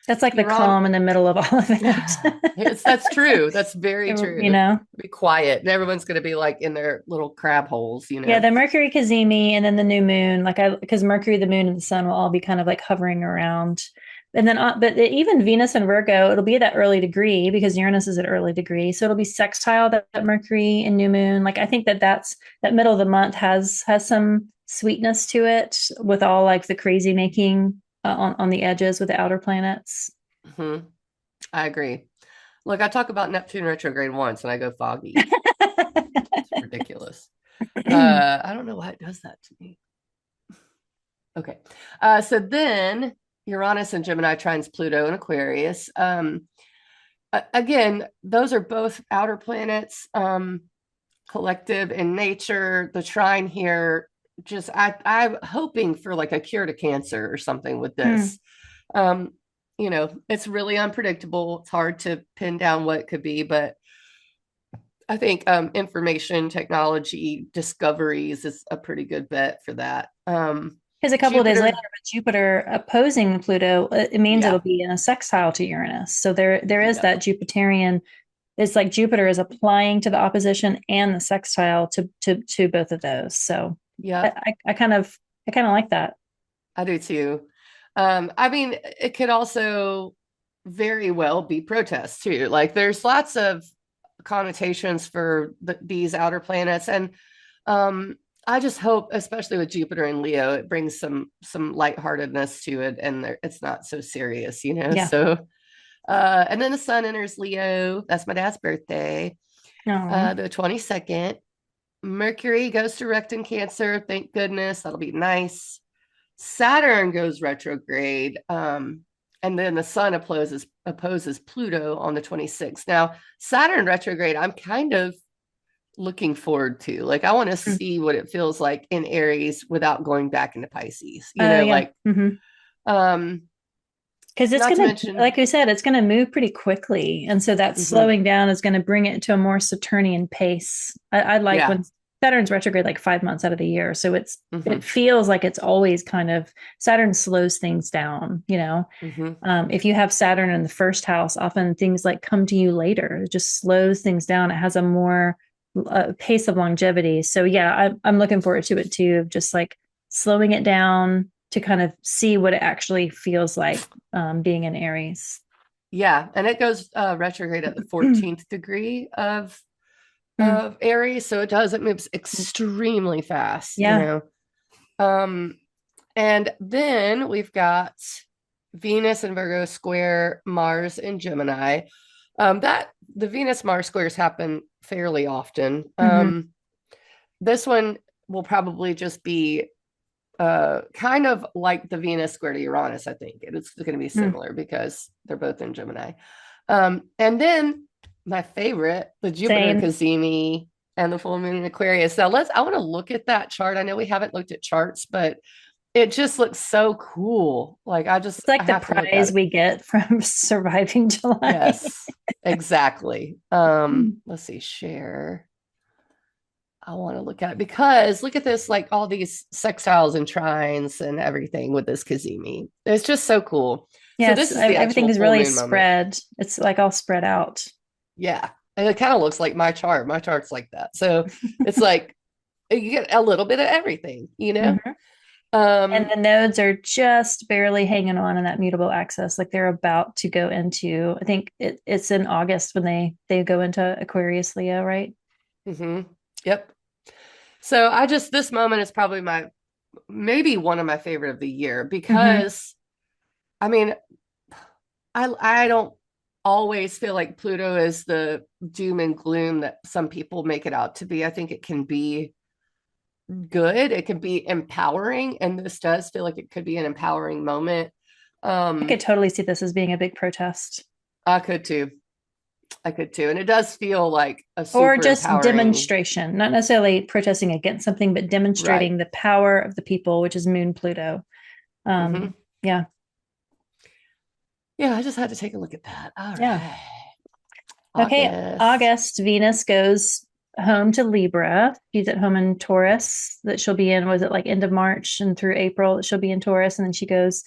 That's like the Uran calm in the middle of all of it. that's true. That's very You true. know? Be quiet. And everyone's gonna be like in their little crab holes. Yeah, the Mercury Cazimi and then the new moon, because Mercury, the moon, and the sun will all be kind of like hovering around. And then, even Venus and Virgo, it'll be at that early degree because Uranus is at early degree. So it'll be sextile that Mercury and new moon. Like I think that's that middle of the month has some sweetness to it with all like the crazy making on the edges with the outer planets. Mhm. I agree. Look, I talk about Neptune retrograde once and I go foggy. It's ridiculous. I don't know why it does that to me. Okay. So then Uranus and Gemini trines Pluto and Aquarius. Again, those are both outer planets, collective in nature. The trine here, just I'm hoping for like a cure to cancer or something with Hmm. this. It's really unpredictable. It's hard to pin down what it could be, but I think information technology discoveries is a pretty good bet for that. Because a couple of days later, Jupiter, with Jupiter opposing Pluto, it means it'll yeah, be in a sextile to Uranus. So there is yep, that Jupiterian. It's like Jupiter is applying to the opposition and the sextile to both of those. So I, yep. I, I kind of I kind of like that. I do too. I mean, it could also very well be protests too. Like there's lots of connotations for these outer planets, and I just hope, especially with Jupiter and Leo, it brings some lightheartedness to it, and it's not so serious. Yeah. So, and then the Sun enters Leo. That's my dad's birthday, Oh, the 22nd. Mercury goes direct in Cancer. Thank goodness, that'll be nice. Saturn goes retrograde, and then the sun opposes Pluto on the 26th. Now, Saturn retrograde, I'm kind of looking forward to. Like, I want to see what it feels like in Aries without going back into Pisces. oh yeah. Like, um, Because it's not to gonna, mention, like we said, it's gonna move pretty quickly, and so that mhm, slowing down is going to bring it to a more Saturnian pace. I like yeah, when Saturn's retrograde like 5 months out of the year, so it hmm feels like it's always kind of Saturn slows things down. hmm If you have Saturn in the first house, often things like come to you later. It just slows things down. It has a more pace of longevity. So yeah, I'm looking forward to it too. Just like slowing it down to kind of see what it actually feels like being in Aries. yeah, and it goes retrograde at the 14th degree of Aries, so it moves extremely fast, Yeah. Um, and then we've got Venus and Virgo square Mars and Gemini. That the Venus Mars squares happen fairly often. Mm-hmm. This one will probably just be kind of like the Venus square to Uranus, I think. It's going to be Mm. similar because they're both in Gemini. And then my favorite, the Jupiter Same. Cazimi and the full moon in Aquarius. Now I want to look at that chart. I know we haven't looked at charts, but it just looks so cool. Like It's I like the have to look at prize it. we get from surviving July. Yes, exactly. Let's see, share. I want to look at it because look at this, like all these sextiles and trines and everything with this Kazemi. It's just so cool. So Yes, this is the everything actual is full really moon moment. spread. It's like all spread out. Yeah. And it kind of looks like my chart. My chart's like that. So it's like you get a little bit of everything. Mhm. And Um, the nodes are just barely hanging on in that mutable axis. Like they're about to go into, I think it's in August when they go into Aquarius Leo, right? mhm. Yep. So this moment is probably maybe one of my favorite of the year Mm-hmm. because I mean, I don't always feel like Pluto is the doom and gloom that some people make it out to be. I think it can be good. It can be empowering, and this does feel like it could be an empowering moment. I could Um, totally see this as being a big protest. I could too. I could too. And it does feel like a Or super just empowering. demonstration, not necessarily protesting against something, but Right. demonstrating the power of the people, which is Moon Pluto. Hmm. Yeah. Yeah, I just had to take a look at that. All Yeah. right. Okay. August. August, Venus goes home to Libra. She's at home in Taurus that she'll be in, was it like end of March and through April that she'll be in Taurus. And then she goes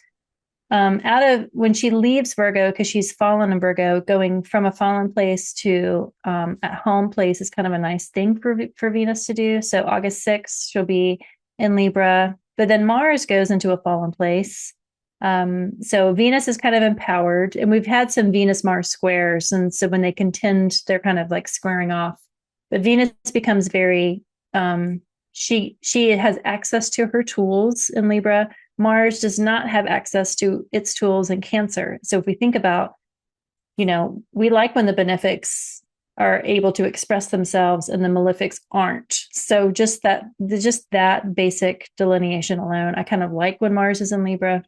out of when she leaves Virgo, because she's fallen in Virgo, going from a fallen place to at home place is kind of a nice thing for Venus to do. So August 6th, she'll be in Libra, but then Mars goes into a fallen place. So Venus is kind of empowered, and we've had some Venus Mars squares, and so when they contend, they're kind of like squaring off. But Venus becomes very she has access to her tools in Libra. Mars does not have access to its tools in Cancer. So if we think about, we like when the benefics are able to express themselves and the malefics aren't. So just that basic delineation alone, I kind of like when Mars is in Libra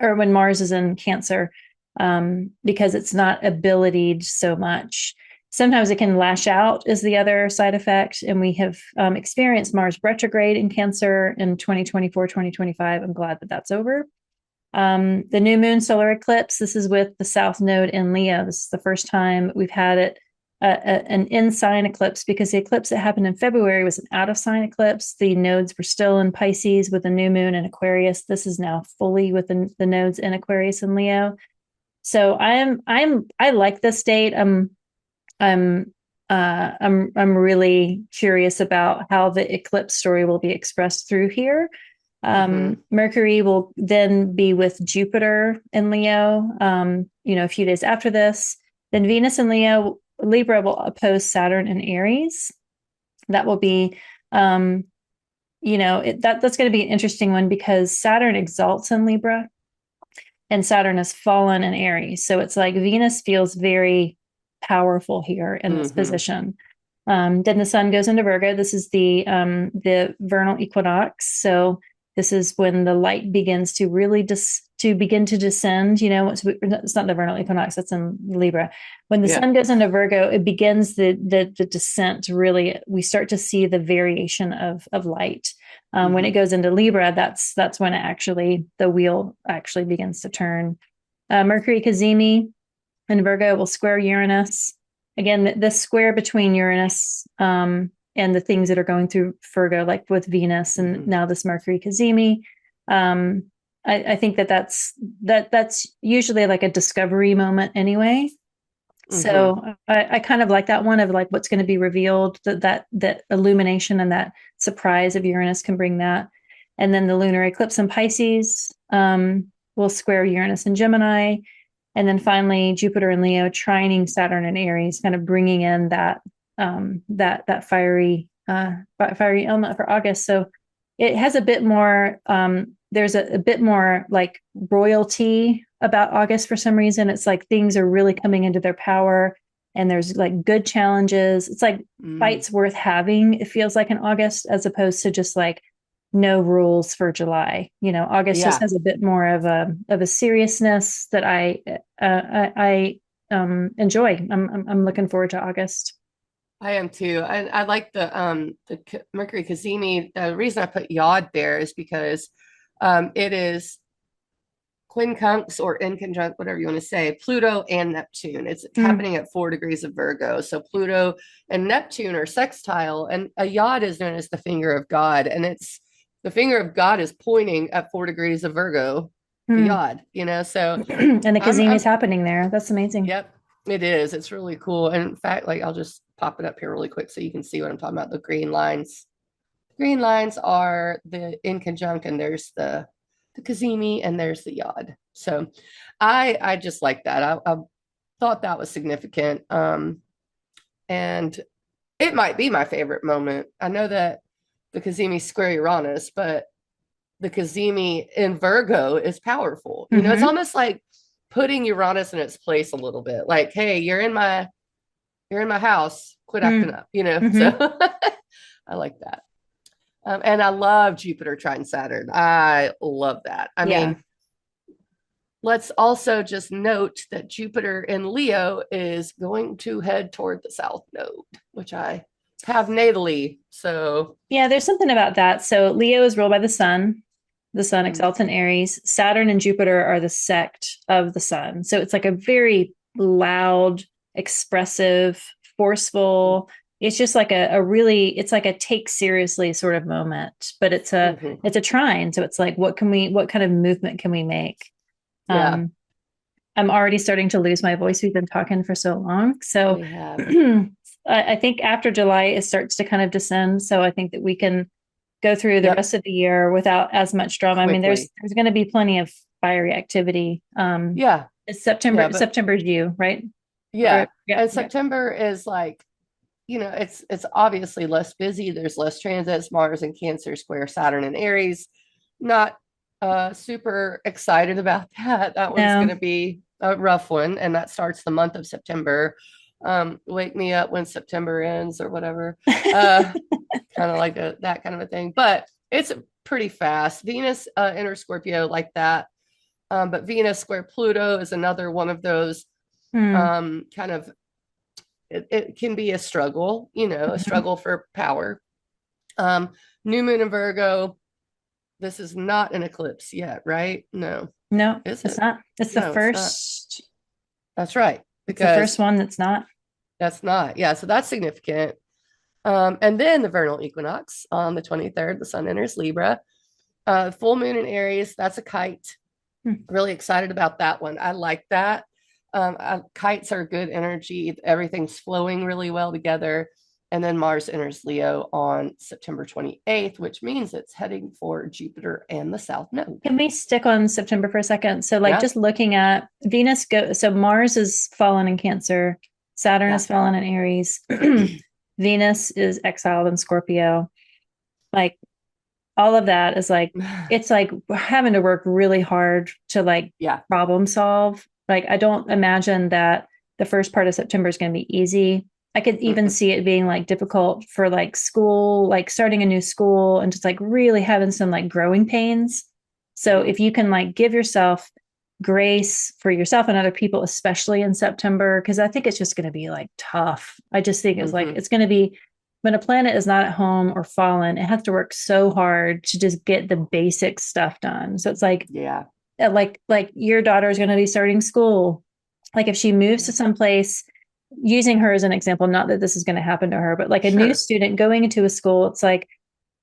or when Mars is in Cancer, because it's not abilitied so much. Sometimes it can lash out is the other side effect. And we have experienced Mars retrograde in Cancer in 2024, 2025. I'm glad that that's over. The new moon solar eclipse, this is with the South Node in Leo. This is the first time we've had it an in sign eclipse, because the eclipse that happened in February was an out of sign eclipse. The nodes were still in Pisces with the new moon in Aquarius. This is now fully with the nodes in Aquarius and Leo. So I like this date. I'm I'm really curious about how the eclipse story will be expressed through here. Hmm. Mercury will then be with Jupiter in Leo, a few days after this. Then Venus in Libra will oppose Saturn in Aries. That will be, that's going to be an interesting one because Saturn exalts in Libra and Saturn has fallen in Aries. So it's like Venus feels very powerful here in this Hmm. position. Then the sun goes into Virgo. This is the vernal equinox. So this is when the light begins to really to begin to descend. It's not the vernal equinox. That's in Libra. When the Yeah. sun goes into Virgo, it begins the descent. Really, we start to see the variation of light. When it Hmm. goes into Libra, that's when the wheel actually begins to turn. Mercury Cazimi in Virgo will square Uranus. Again, this square between Uranus and the things that are going through Virgo, like with Venus and Hmm. now this Mercury Cazimi. Um, I think that's usually like a discovery moment anyway. Hmm. So I kind of like that one of like what's going to be revealed, that illumination and that surprise of Uranus can bring that. And then the lunar eclipse in Pisces will square Uranus and Gemini. And then finally, Jupiter and Leo trining Saturn and Aries, kind of bringing in that fiery element for August. So it has a bit more. There's a bit more like royalty about August for some reason. It's like things are really coming into their power, and there's like good challenges. It's like Mm. fights worth having. It feels like in August, as opposed to just like no rules for July. August just Yeah, has a bit more of a seriousness that I enjoy. I'm looking forward to August. I am too. I like the Mercury Cazimi. The reason I put Yod there is because it is quincunx or in conjunct, whatever you want to say, Pluto and Neptune. It's Mm. happening at 4 degrees of Virgo. So Pluto and Neptune are sextile, and a Yod is known as the finger of God, and it's the finger of God is pointing at 4 degrees of Virgo, the Mm. Yod. So And the Kazimi is I'm happening there. That's amazing. yep, it is. It's really cool. And in fact, like I'll just pop it up here really quick so you can see what I'm talking about. The green lines. Green lines are the in conjunct, and there's the Kazemi, and there's the Yod. So I just like that. I thought that was significant. And it might be my favorite moment. I know that the Kazemi square Uranus, but the Kazemi in Virgo is powerful. It's Mm-hmm. almost like putting Uranus in its place a little bit. Like, hey, you're in my house. Quit acting Mm. up. So Mm-hmm. I like that. And I love Jupiter trine Saturn. I love that. I Yeah. mean, let's also just note that Jupiter in Leo is going to head toward the South Node, which I have natally. So, Yeah, there's something about that. So Leo is ruled by the sun. The sun mhm, exalts in Aries. Saturn and Jupiter are the sect of the sun. So it's like a very loud, expressive, forceful. It's just like a really, it's like a take seriously sort of moment. But mhm. it's a trine. So it's like, what kind of movement can we make? Yeah, Um, I'm already starting to lose my voice. We've been talking for so long. So we have. I think after July, it starts to kind of descend. So I think that we can go through the Yep, rest of the year without as much drama. I mean, quickly. there's going to be plenty of fiery activity. Yeah, It's yeah, but September's you, right? Or yeah. yeah, And yeah. September is like, it's obviously less busy. There's less transits, Mars and Cancer square Saturn and Aries. Not super excited about that. That one's going No. to be a rough one, and that starts the month of September. Wake me up when September ends or whatever. Uh, kind of like that kind of a thing. But it's pretty fast. Venus enter Scorpio like that. But Venus square Pluto is another one of those Hmm. kind of, it can be a struggle, a Mhm. struggle for power. Um, New moon in Virgo. This is not an eclipse yet, right? No, No, is it's it? not. No, it's not. That's right, It's the because first one that's not. that's not. Yeah, so that's significant. And then the vernal equinox on the 23rd, the sun enters Libra. Full moon in Aries, that's a kite. Hmm. Really excited about that one. I like that. Kites are good energy. Everything's flowing really well together. And then Mars enters Leo on September 28th, which means it's heading for Jupiter and the South Node. Can we stick on September for a second? So, like, Yeah. just looking at Venus so Mars is fallen in Cancer, Saturn Yeah. is fallen in Aries, Venus is exiled in Scorpio. Like, all of that is like, it's like having to work really hard to like Yeah. problem solve. Like, I don't imagine that the first part of September is going to be easy. I could even Mm-mm. see it being like difficult for like school, like starting a new school and just like really having some like growing pains. So Mm-hmm. if you can like give yourself grace for yourself and other people, especially in September, because I think it's just going to be like tough. I just think it's like Mm-hmm. it's going to be when a planet is not at home or fallen, it has to work so hard to just get the basic stuff done. So it's Yeah. like your daughter is going to be starting school. Like if she moves to Yeah. some place, using her as an example, not that this is going to happen to her, but like a new Sure. student going into a school, it's like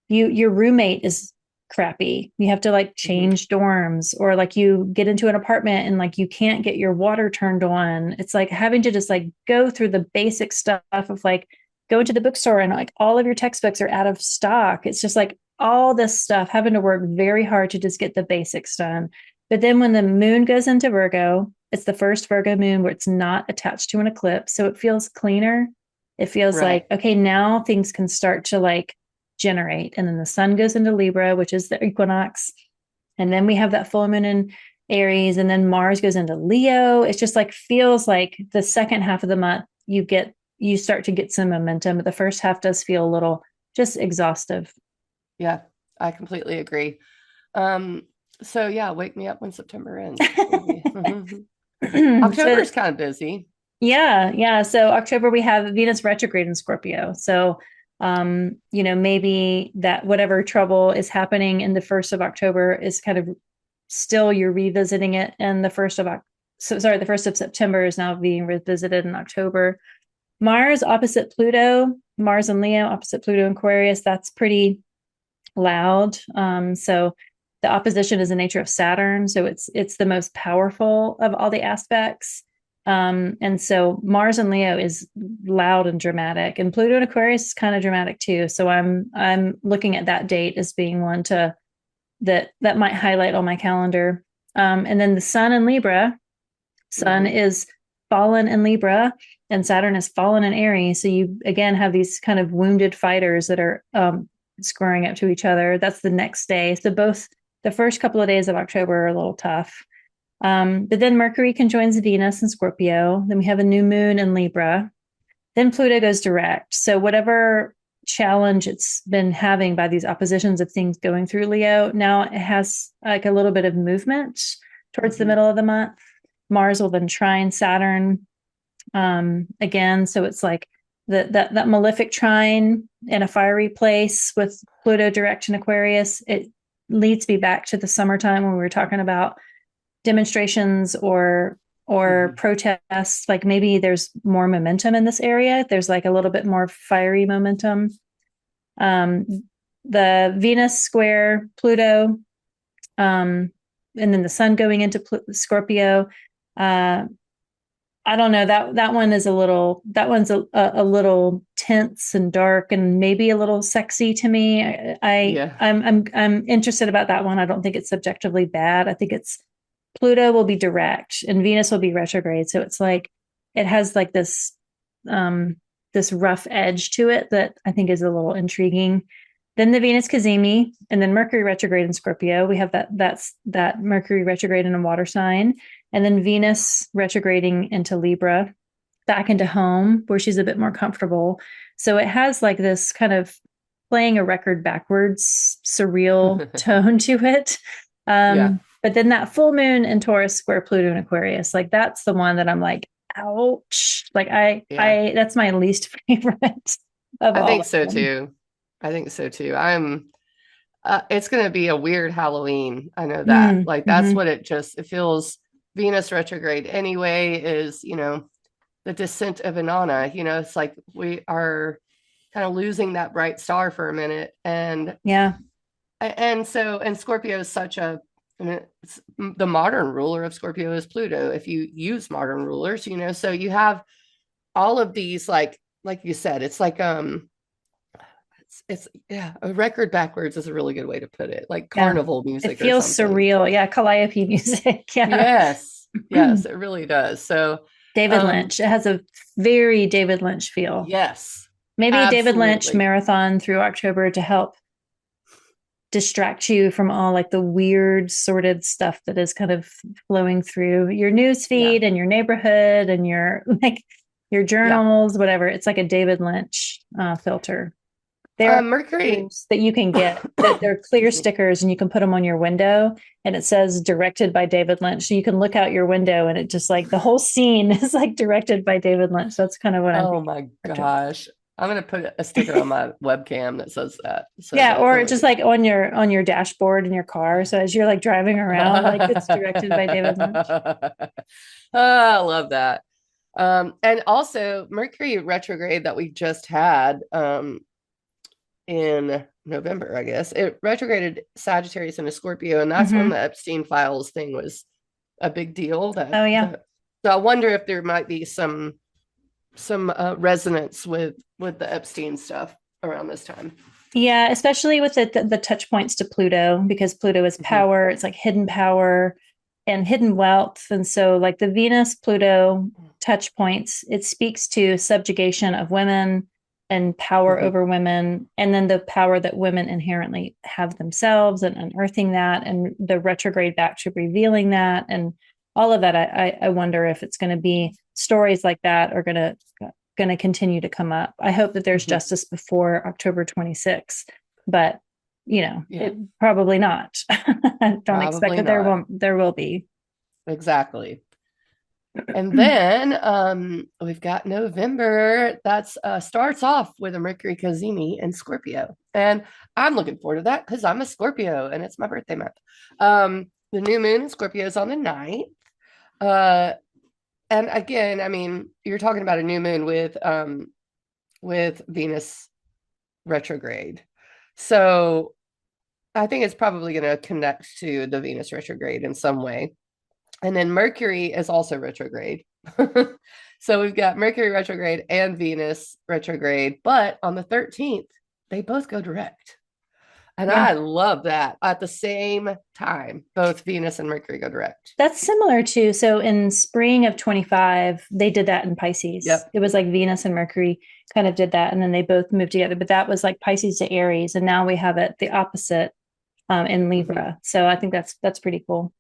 your roommate is crappy. You have to like Mm-hmm. change dorms or like you get into an apartment and like you can't get your water turned on. It's like having to just like go through the basic stuff of like go into the bookstore and like all of your textbooks are out of stock. It's just like all this stuff having to work very hard to just get the basics done. But then when the moon goes into Virgo, it's the first Virgo moon where it's not attached to an eclipse. So it feels cleaner. It feels like, Right. okay, now things can start to like generate. And then the sun goes into Libra, which is the equinox. And then we have that full moon in Aries. And then Mars goes into Leo. It's just like feels like the second half of the month, you start to get some momentum. But the first half does feel a little just exhaustive. Yeah. I completely agree. Um, so yeah, wake me up when September ends. We'll be October So is kind of busy. yeah, yeah. So October we have Venus retrograde in Scorpio. So maybe that whatever trouble is happening in the first of October is kind of still you're revisiting it and the first of September is now being revisited in October. Mars opposite Pluto, Mars and Leo opposite Pluto and Aquarius, that's pretty loud. So the opposition is the nature of Saturn, so it's the most powerful of all the aspects. And so Mars and Leo is loud and dramatic, and Pluto and Aquarius is kind of dramatic too. So I'm looking at that date as being one to that might highlight on my calendar. And then the Sun in Libra, Sun Mm-hmm. is fallen in Libra, and Saturn is fallen in Aries. So you again have these kind of wounded fighters that are squaring up to each other. That's the next day. So both the first couple of days of October are a little tough. But then Mercury conjoins Venus in Scorpio. Then we have a new moon in Libra. Then Pluto goes direct. So whatever challenge it's been having by these oppositions of things going through Leo, now it has like a little bit of movement. towards the middle of the month. Mars will then trine Saturn again. So it's like that malefic trine in a fiery place with Pluto direct in Aquarius. It leads me back to the summertime when we were talking about demonstrations or protests. Like maybe there's more momentum in this area. There's like a little bit more fiery momentum. The Venus square Pluto, and then the sun going into Scorpio. I don't know, that one is that one's a little tense and dark and maybe a little sexy to me. I'm interested about that one. I don't think it's subjectively bad. I think it's Pluto will be direct and Venus will be retrograde. So it's like it has like this this rough edge to it that I think is a little intriguing. Then the Venus cazimi, and then Mercury retrograde in Scorpio. We have that Mercury retrograde in a water sign, and then Venus retrograding into Libra, back into home where she's a bit more comfortable. So it has like this kind of playing a record backwards, surreal tone to it. But then that full moon in Taurus square Pluto and Aquarius, like that's the one that I'm like, ouch. Like I that's my least favorite of all. I think so too. I think so too. It's going to be a weird Halloween. I know that. Like that's what it feels. Venus retrograde anyway is, the descent of Inanna. It's like we are kind of losing that bright star for a minute. And Scorpio is such the modern ruler of Scorpio is Pluto. If you use modern rulers, so you have all of these, like you said, it's like, it's a record backwards is a really good way to put it, like carnival music. It feels surreal. Calliope music. Yes, it really does. So David Lynch, it has a very David Lynch feel. Yes, maybe absolutely. David Lynch marathon through October to help distract you from all like the weird sordid stuff that is kind of flowing through your news feed and your neighborhood and your journals, whatever. It's like a David Lynch filter. There are Mercury that you can get that they're clear stickers and you can put them on your window and it says directed by David Lynch. So you can look out your window and it just like the whole scene is like directed by David Lynch. That's kind of what I'm thinking. Oh my gosh. I'm going to put a sticker on my webcam that says that. So or just like on your dashboard in your car. So as you're like driving around, like it's directed by David Lynch. I love that. And also Mercury retrograde that we just had, in November, I guess it retrograded Sagittarius into Scorpio, and that's when the Epstein files thing was a big deal. So I wonder if there might be some resonance with the Epstein stuff around this time. Yeah, especially with the touch points to Pluto, because Pluto is power. It's like hidden power and hidden wealth, and so like the Venus Pluto touch points, it speaks to subjugation of women and power over women, and then the power that women inherently have themselves and unearthing that, and the retrograde back to revealing that, and all of that. I wonder if it's going to be stories like that are going to continue to come up. I hope that there's justice before October 26th, but probably not. I don't expect that there will be. Exactly. And then we've got November. That's starts off with a Mercury cazimi in Scorpio. And I'm looking forward to that because I'm a Scorpio and it's my birthday month. The new moon in Scorpio is on the 9th. And again, I mean, you're talking about a new moon with Venus retrograde. So I think it's probably going to connect to the Venus retrograde in some way. And then Mercury is also retrograde. So we've got Mercury retrograde and Venus retrograde, but on the 13th, they both go direct. And I love that. At the same time, both Venus and Mercury go direct. That's similar to, so in spring of 25, they did that in Pisces. It was like Venus and Mercury kind of did that, and then they both moved together. But that was like Pisces to Aries, and now we have it the opposite in Libra. So I think that's pretty cool.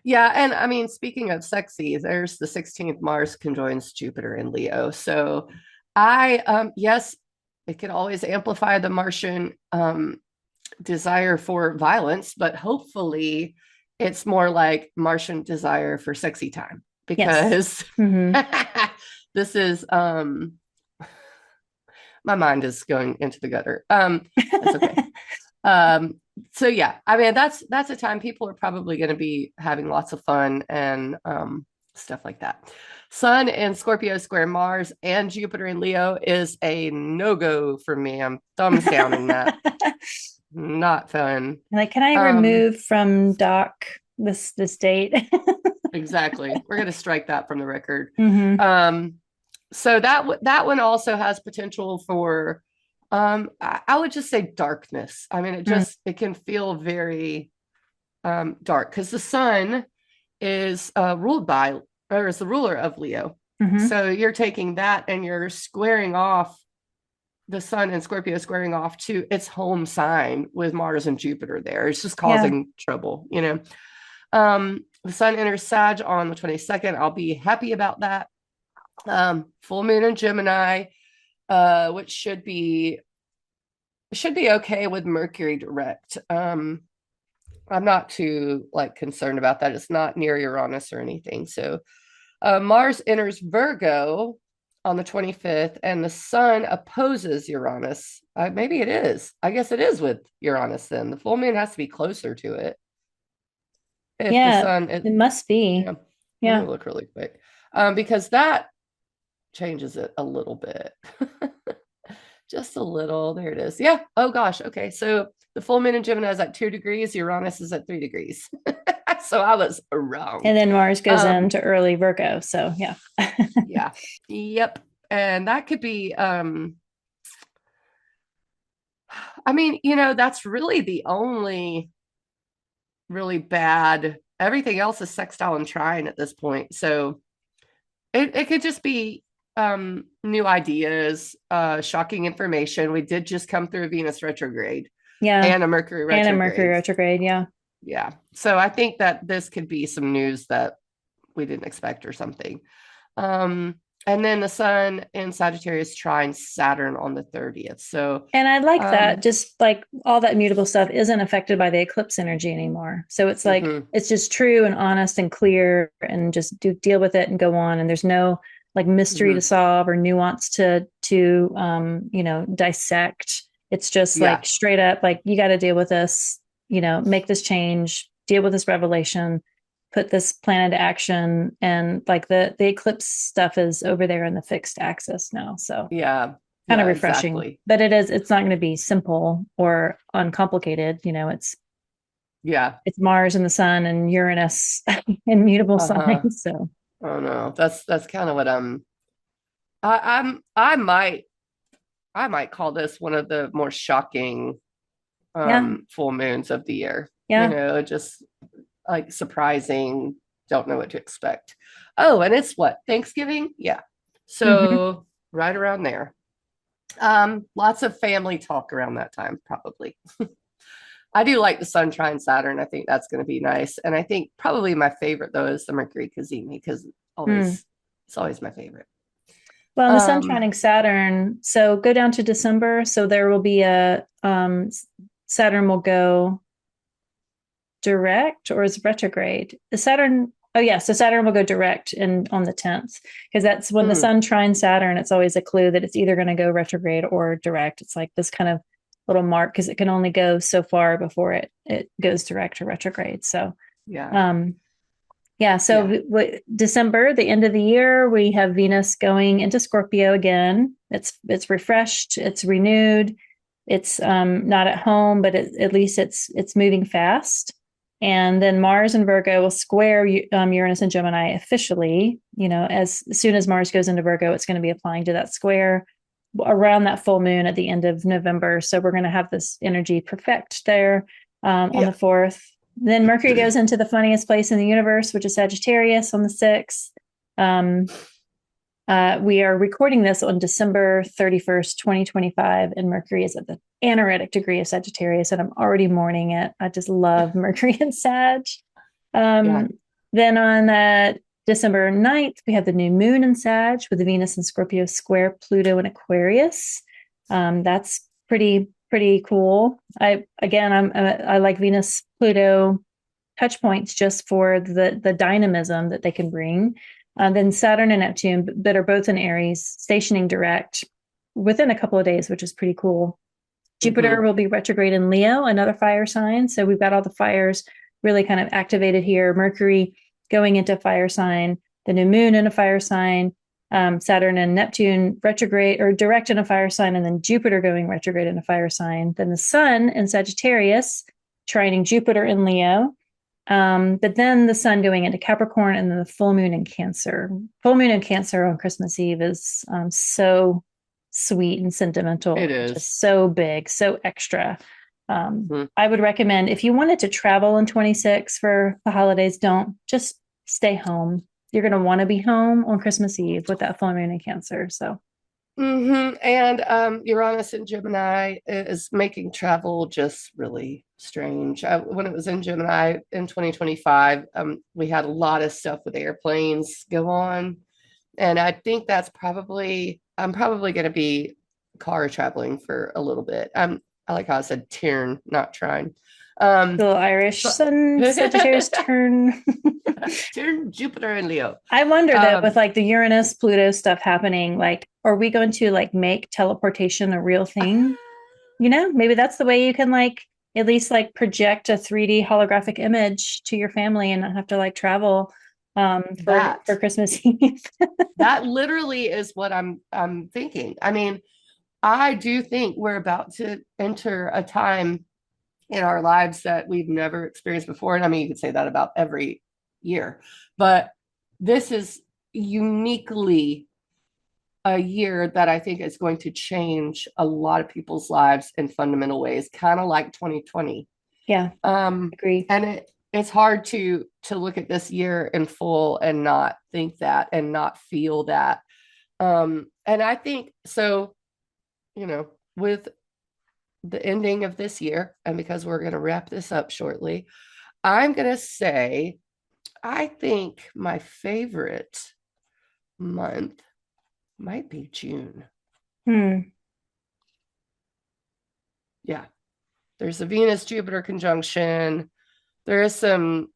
Yeah, and I mean, speaking of sexy, there's the 16th Mars conjoins Jupiter in Leo. So yes, it can always amplify the Martian desire for violence, but hopefully it's more like Martian desire for sexy time Yes. because Hmm. this is my mind is going into the gutter. That's okay. Um, so yeah, I mean that's a time people are probably going to be having lots of fun and stuff like that. Sun in Scorpio square Mars and Jupiter in Leo is a no-go for me. I'm thumbs down in that. Not fun. Like, can I Um, remove from doc this date? exactly. We're going to strike that from the record. Hmm. Um, so that one also has potential for I would just say darkness. I mean, it can feel very dark because the sun is ruled by or is the ruler of Leo. Hmm. So you're taking that and you're squaring off the sun and Scorpio squaring off to its home sign with Mars and Jupiter there. It's just Yeah. causing trouble, you know. The sun enters Sag on the 22nd. I'll be happy about that. Full moon in Gemini, which should be okay with Mercury direct. I'm not too like concerned about that. It's not near Uranus or anything. So Mars enters Virgo on the 25th, and the sun opposes Uranus. Maybe it is. I guess it is with Uranus then. The full moon has to be closer to it. If the Yeah, sun, it must be. yeah, let me Yeah. look really quick. Because that changes it a little bit. Just a little. There it is. Yeah. Oh gosh. Okay. So the full moon in Gemini is at 2 degrees. Uranus is at 3 degrees. So I was wrong. And then Mars goes Um, into early Virgo. So yeah. yeah. Yep. And that could be I mean, that's really the only really bad. Everything else is sextile and trine at this point. So it could just be new ideas, shocking information. We did just come through a Venus retrograde Yeah. and a Mercury And a Mercury retrograde. retrograde. Yeah. Yeah. So I think that this could be some news that we didn't expect or something. Um, and then the sun in Sagittarius trines Saturn on the 30th. So And I like that. um Just like all that mutable stuff isn't affected by the eclipse energy anymore. So it's like, mhm, it's just true and honest and clear and just deal with it and go on. And there's no like mystery to mhm. solve or nuance to dissect. It's just Yeah. like straight up, like, you got to deal with this, make this change, deal with this revelation, put this plan into action. And like the eclipse stuff is over there in the fixed axis now. So Yeah. kind of Yeah, refreshing. exactly. But it's not going to be simple or uncomplicated. Yeah. It's Mars and the sun and Uranus in mutable Uh-huh. signs. So Oh no. That's kind of what I might call this one of the more shocking yeah, full moons of the year. yeah. Just like surprising, don't know what to expect. Oh, and it's what? Thanksgiving? Yeah. Hmm. So right around there. Lots of family talk around that time, probably. I do like the Sun trine Saturn. I think that's going to be nice. And I think probably my favorite though is the Mercury Cazimi because Mm. it's always my favorite. Well, and the sun Um, trining Saturn. So go down to December. So there will be Saturn will go direct or is retrograde. The Saturn, oh yeah, so Saturn will go direct in on the 10th because that's when the hmm, sun trines Saturn. It's always a clue that it's either going to go retrograde or direct. It's like this kind of little mark because it can only go so far before it goes direct or retrograde. So yeah, um yeah, so yeah, December, the end of the year, we have Venus going into Scorpio again. It's refreshed, it's renewed, it's not at home, but at least it's moving fast. And then Mars and Virgo will square Uranus and Gemini officially. As soon as Mars goes into Virgo, it's going to be applying to that square around that full moon at the end of November. So we're going to have this energy perfect there on the yeah, 4th. Then Mercury goes into the funniest place in the universe, which is Sagittarius on the 6th. Um, we are recording this on December 31st, 2025, and Mercury is at the anaretic degree of Sagittarius, and I'm already mourning it. I just love Mercury and Sag. yeah, Um, then on December 9th, we have the new moon in Sag with the Venus and Scorpio square Pluto in Aquarius. That's pretty cool. I like Venus Pluto touch points just for the dynamism that they can bring. Then Saturn and Neptune, that are both in Aries, stationing direct within a couple of days, which is pretty cool. Jupiter will be retrograde in Leo, another fire sign. So we've got all the fires really kind of activated here. Mercury going into fire sign, the new moon in a fire sign, Saturn and Neptune retrograde or direct in a fire sign, and then Jupiter going retrograde in a fire sign. Then the sun in Sagittarius, trining Jupiter in Leo. But then the sun going into Capricorn, and then the full moon in Cancer. Full moon in Cancer on Christmas Eve is so sweet and sentimental. It is just so big, so extra. I would recommend, if you wanted to travel in 26 for the holidays, don't, just stay home. You're going to want to be home on Christmas Eve with that full moon in Cancer. So, and Uranus in Gemini is making travel just really strange. When it was in Gemini in 2025, we had a lot of stuff with airplanes go on, and I think I'm probably going to be car traveling for a little bit. I like how I said turn, not trying. The little Irish sun, Sagittarius turn. Turn Jupiter and Leo. I wonder that with like the Uranus Pluto stuff happening, like, are we going to like make teleportation a real thing? Maybe that's the way you can like at least like project a 3D holographic image to your family and not have to like travel for Christmas Eve. That literally is what I'm thinking. I mean, I do think we're about to enter a time in our lives that we've never experienced before. And I mean, you could say that about every year, but this is uniquely a year that I think is going to change a lot of people's lives in fundamental ways, kind of like 2020. Yeah. Agree. And it's hard to look at this year in full and not think that and not feel that. And I think so, with the ending of this year, and because we're going to wrap this up shortly, I'm going to say, I think my favorite month might be June. Yeah. There's a Venus-Jupiter conjunction. There is some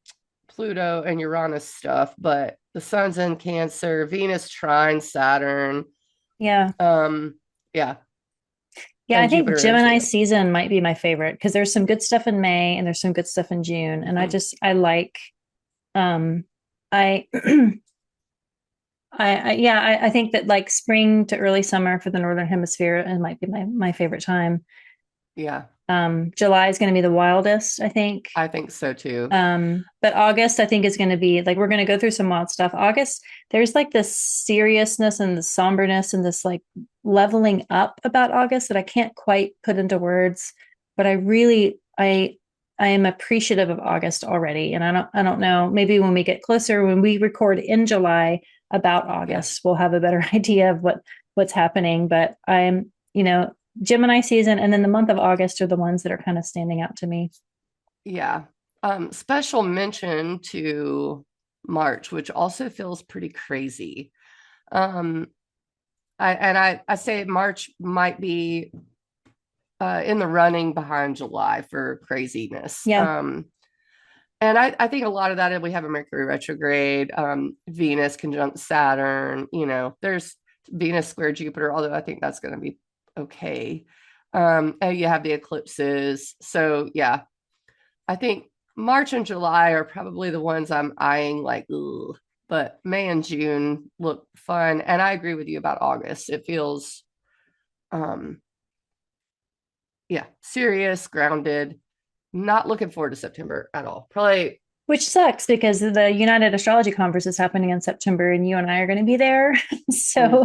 Pluto and Uranus stuff, but the sun's in Cancer, Venus trine Saturn. Yeah. Yeah. Yeah, I think Gemini season might be my favorite because there's some good stuff in May and there's some good stuff in June. And I think that like spring to early summer for the Northern Hemisphere, it might be my favorite time. Yeah. July is going to be the wildest, I think. I think so too. But August, I think, is going to be like, we're going to go through some wild stuff. August, there's like this seriousness and the somberness and this like leveling up about August that I can't quite put into words, but I am appreciative of August already. And I don't know, maybe when we get closer, when we record in July about August, we'll have a better idea of what's happening. But I'm, Gemini season and then the month of August are the ones that are kind of standing out to me. Yeah. Special mention to March, which also feels pretty crazy. I say March might be in the running behind July for craziness. Yeah. And I think a lot of that, we have a Mercury retrograde, Venus conjunct Saturn, there's Venus square Jupiter, although I think that's going to be okay. And you have the eclipses. So yeah, I think March and July are probably the ones I'm eyeing like, ugh. But May and June look fun. And I agree with you about August. It feels, serious, grounded. Not looking forward to September at all. Probably. Which sucks because the United Astrology Conference is happening in September and you and I are going to be there. So,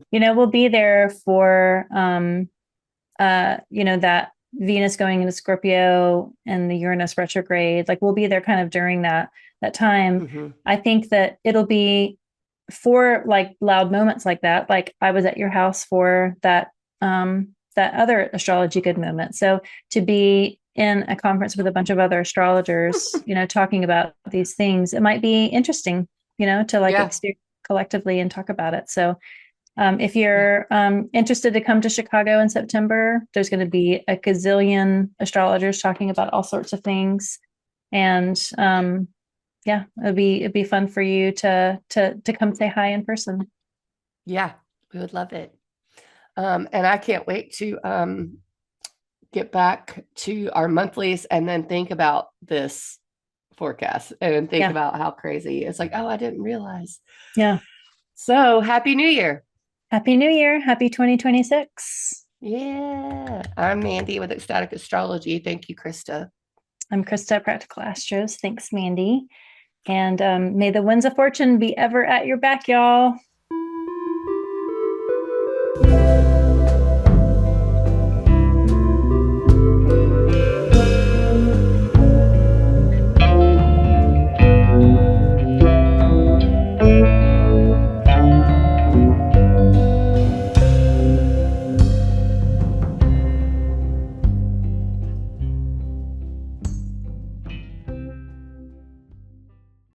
we'll be there for, that Venus going into Scorpio and the Uranus retrograde. Like we'll be there kind of during that time. I think that it'll be for like loud moments like that. Like I was at your house for that other astrology good moment. So to be in a conference with a bunch of other astrologers, talking about these things, it might be interesting, to like experience collectively and talk about it. So if you're interested to come to Chicago in September, there's going to be a gazillion astrologers talking about all sorts of things. And yeah, it'd be fun for you to come say hi in person. Yeah, we would love it. And I can't wait to get back to our monthlies and then think about this forecast and think Yeah. about how crazy it's like, oh, I didn't realize. Yeah. So happy New Year. Happy New Year. Happy 2026. Yeah. I'm Mandi with Ecstatic Astrology. Thank you, Christa. I'm Christa, Practical Astros. Thanks, Mandi. And may the winds of fortune be ever at your back, y'all.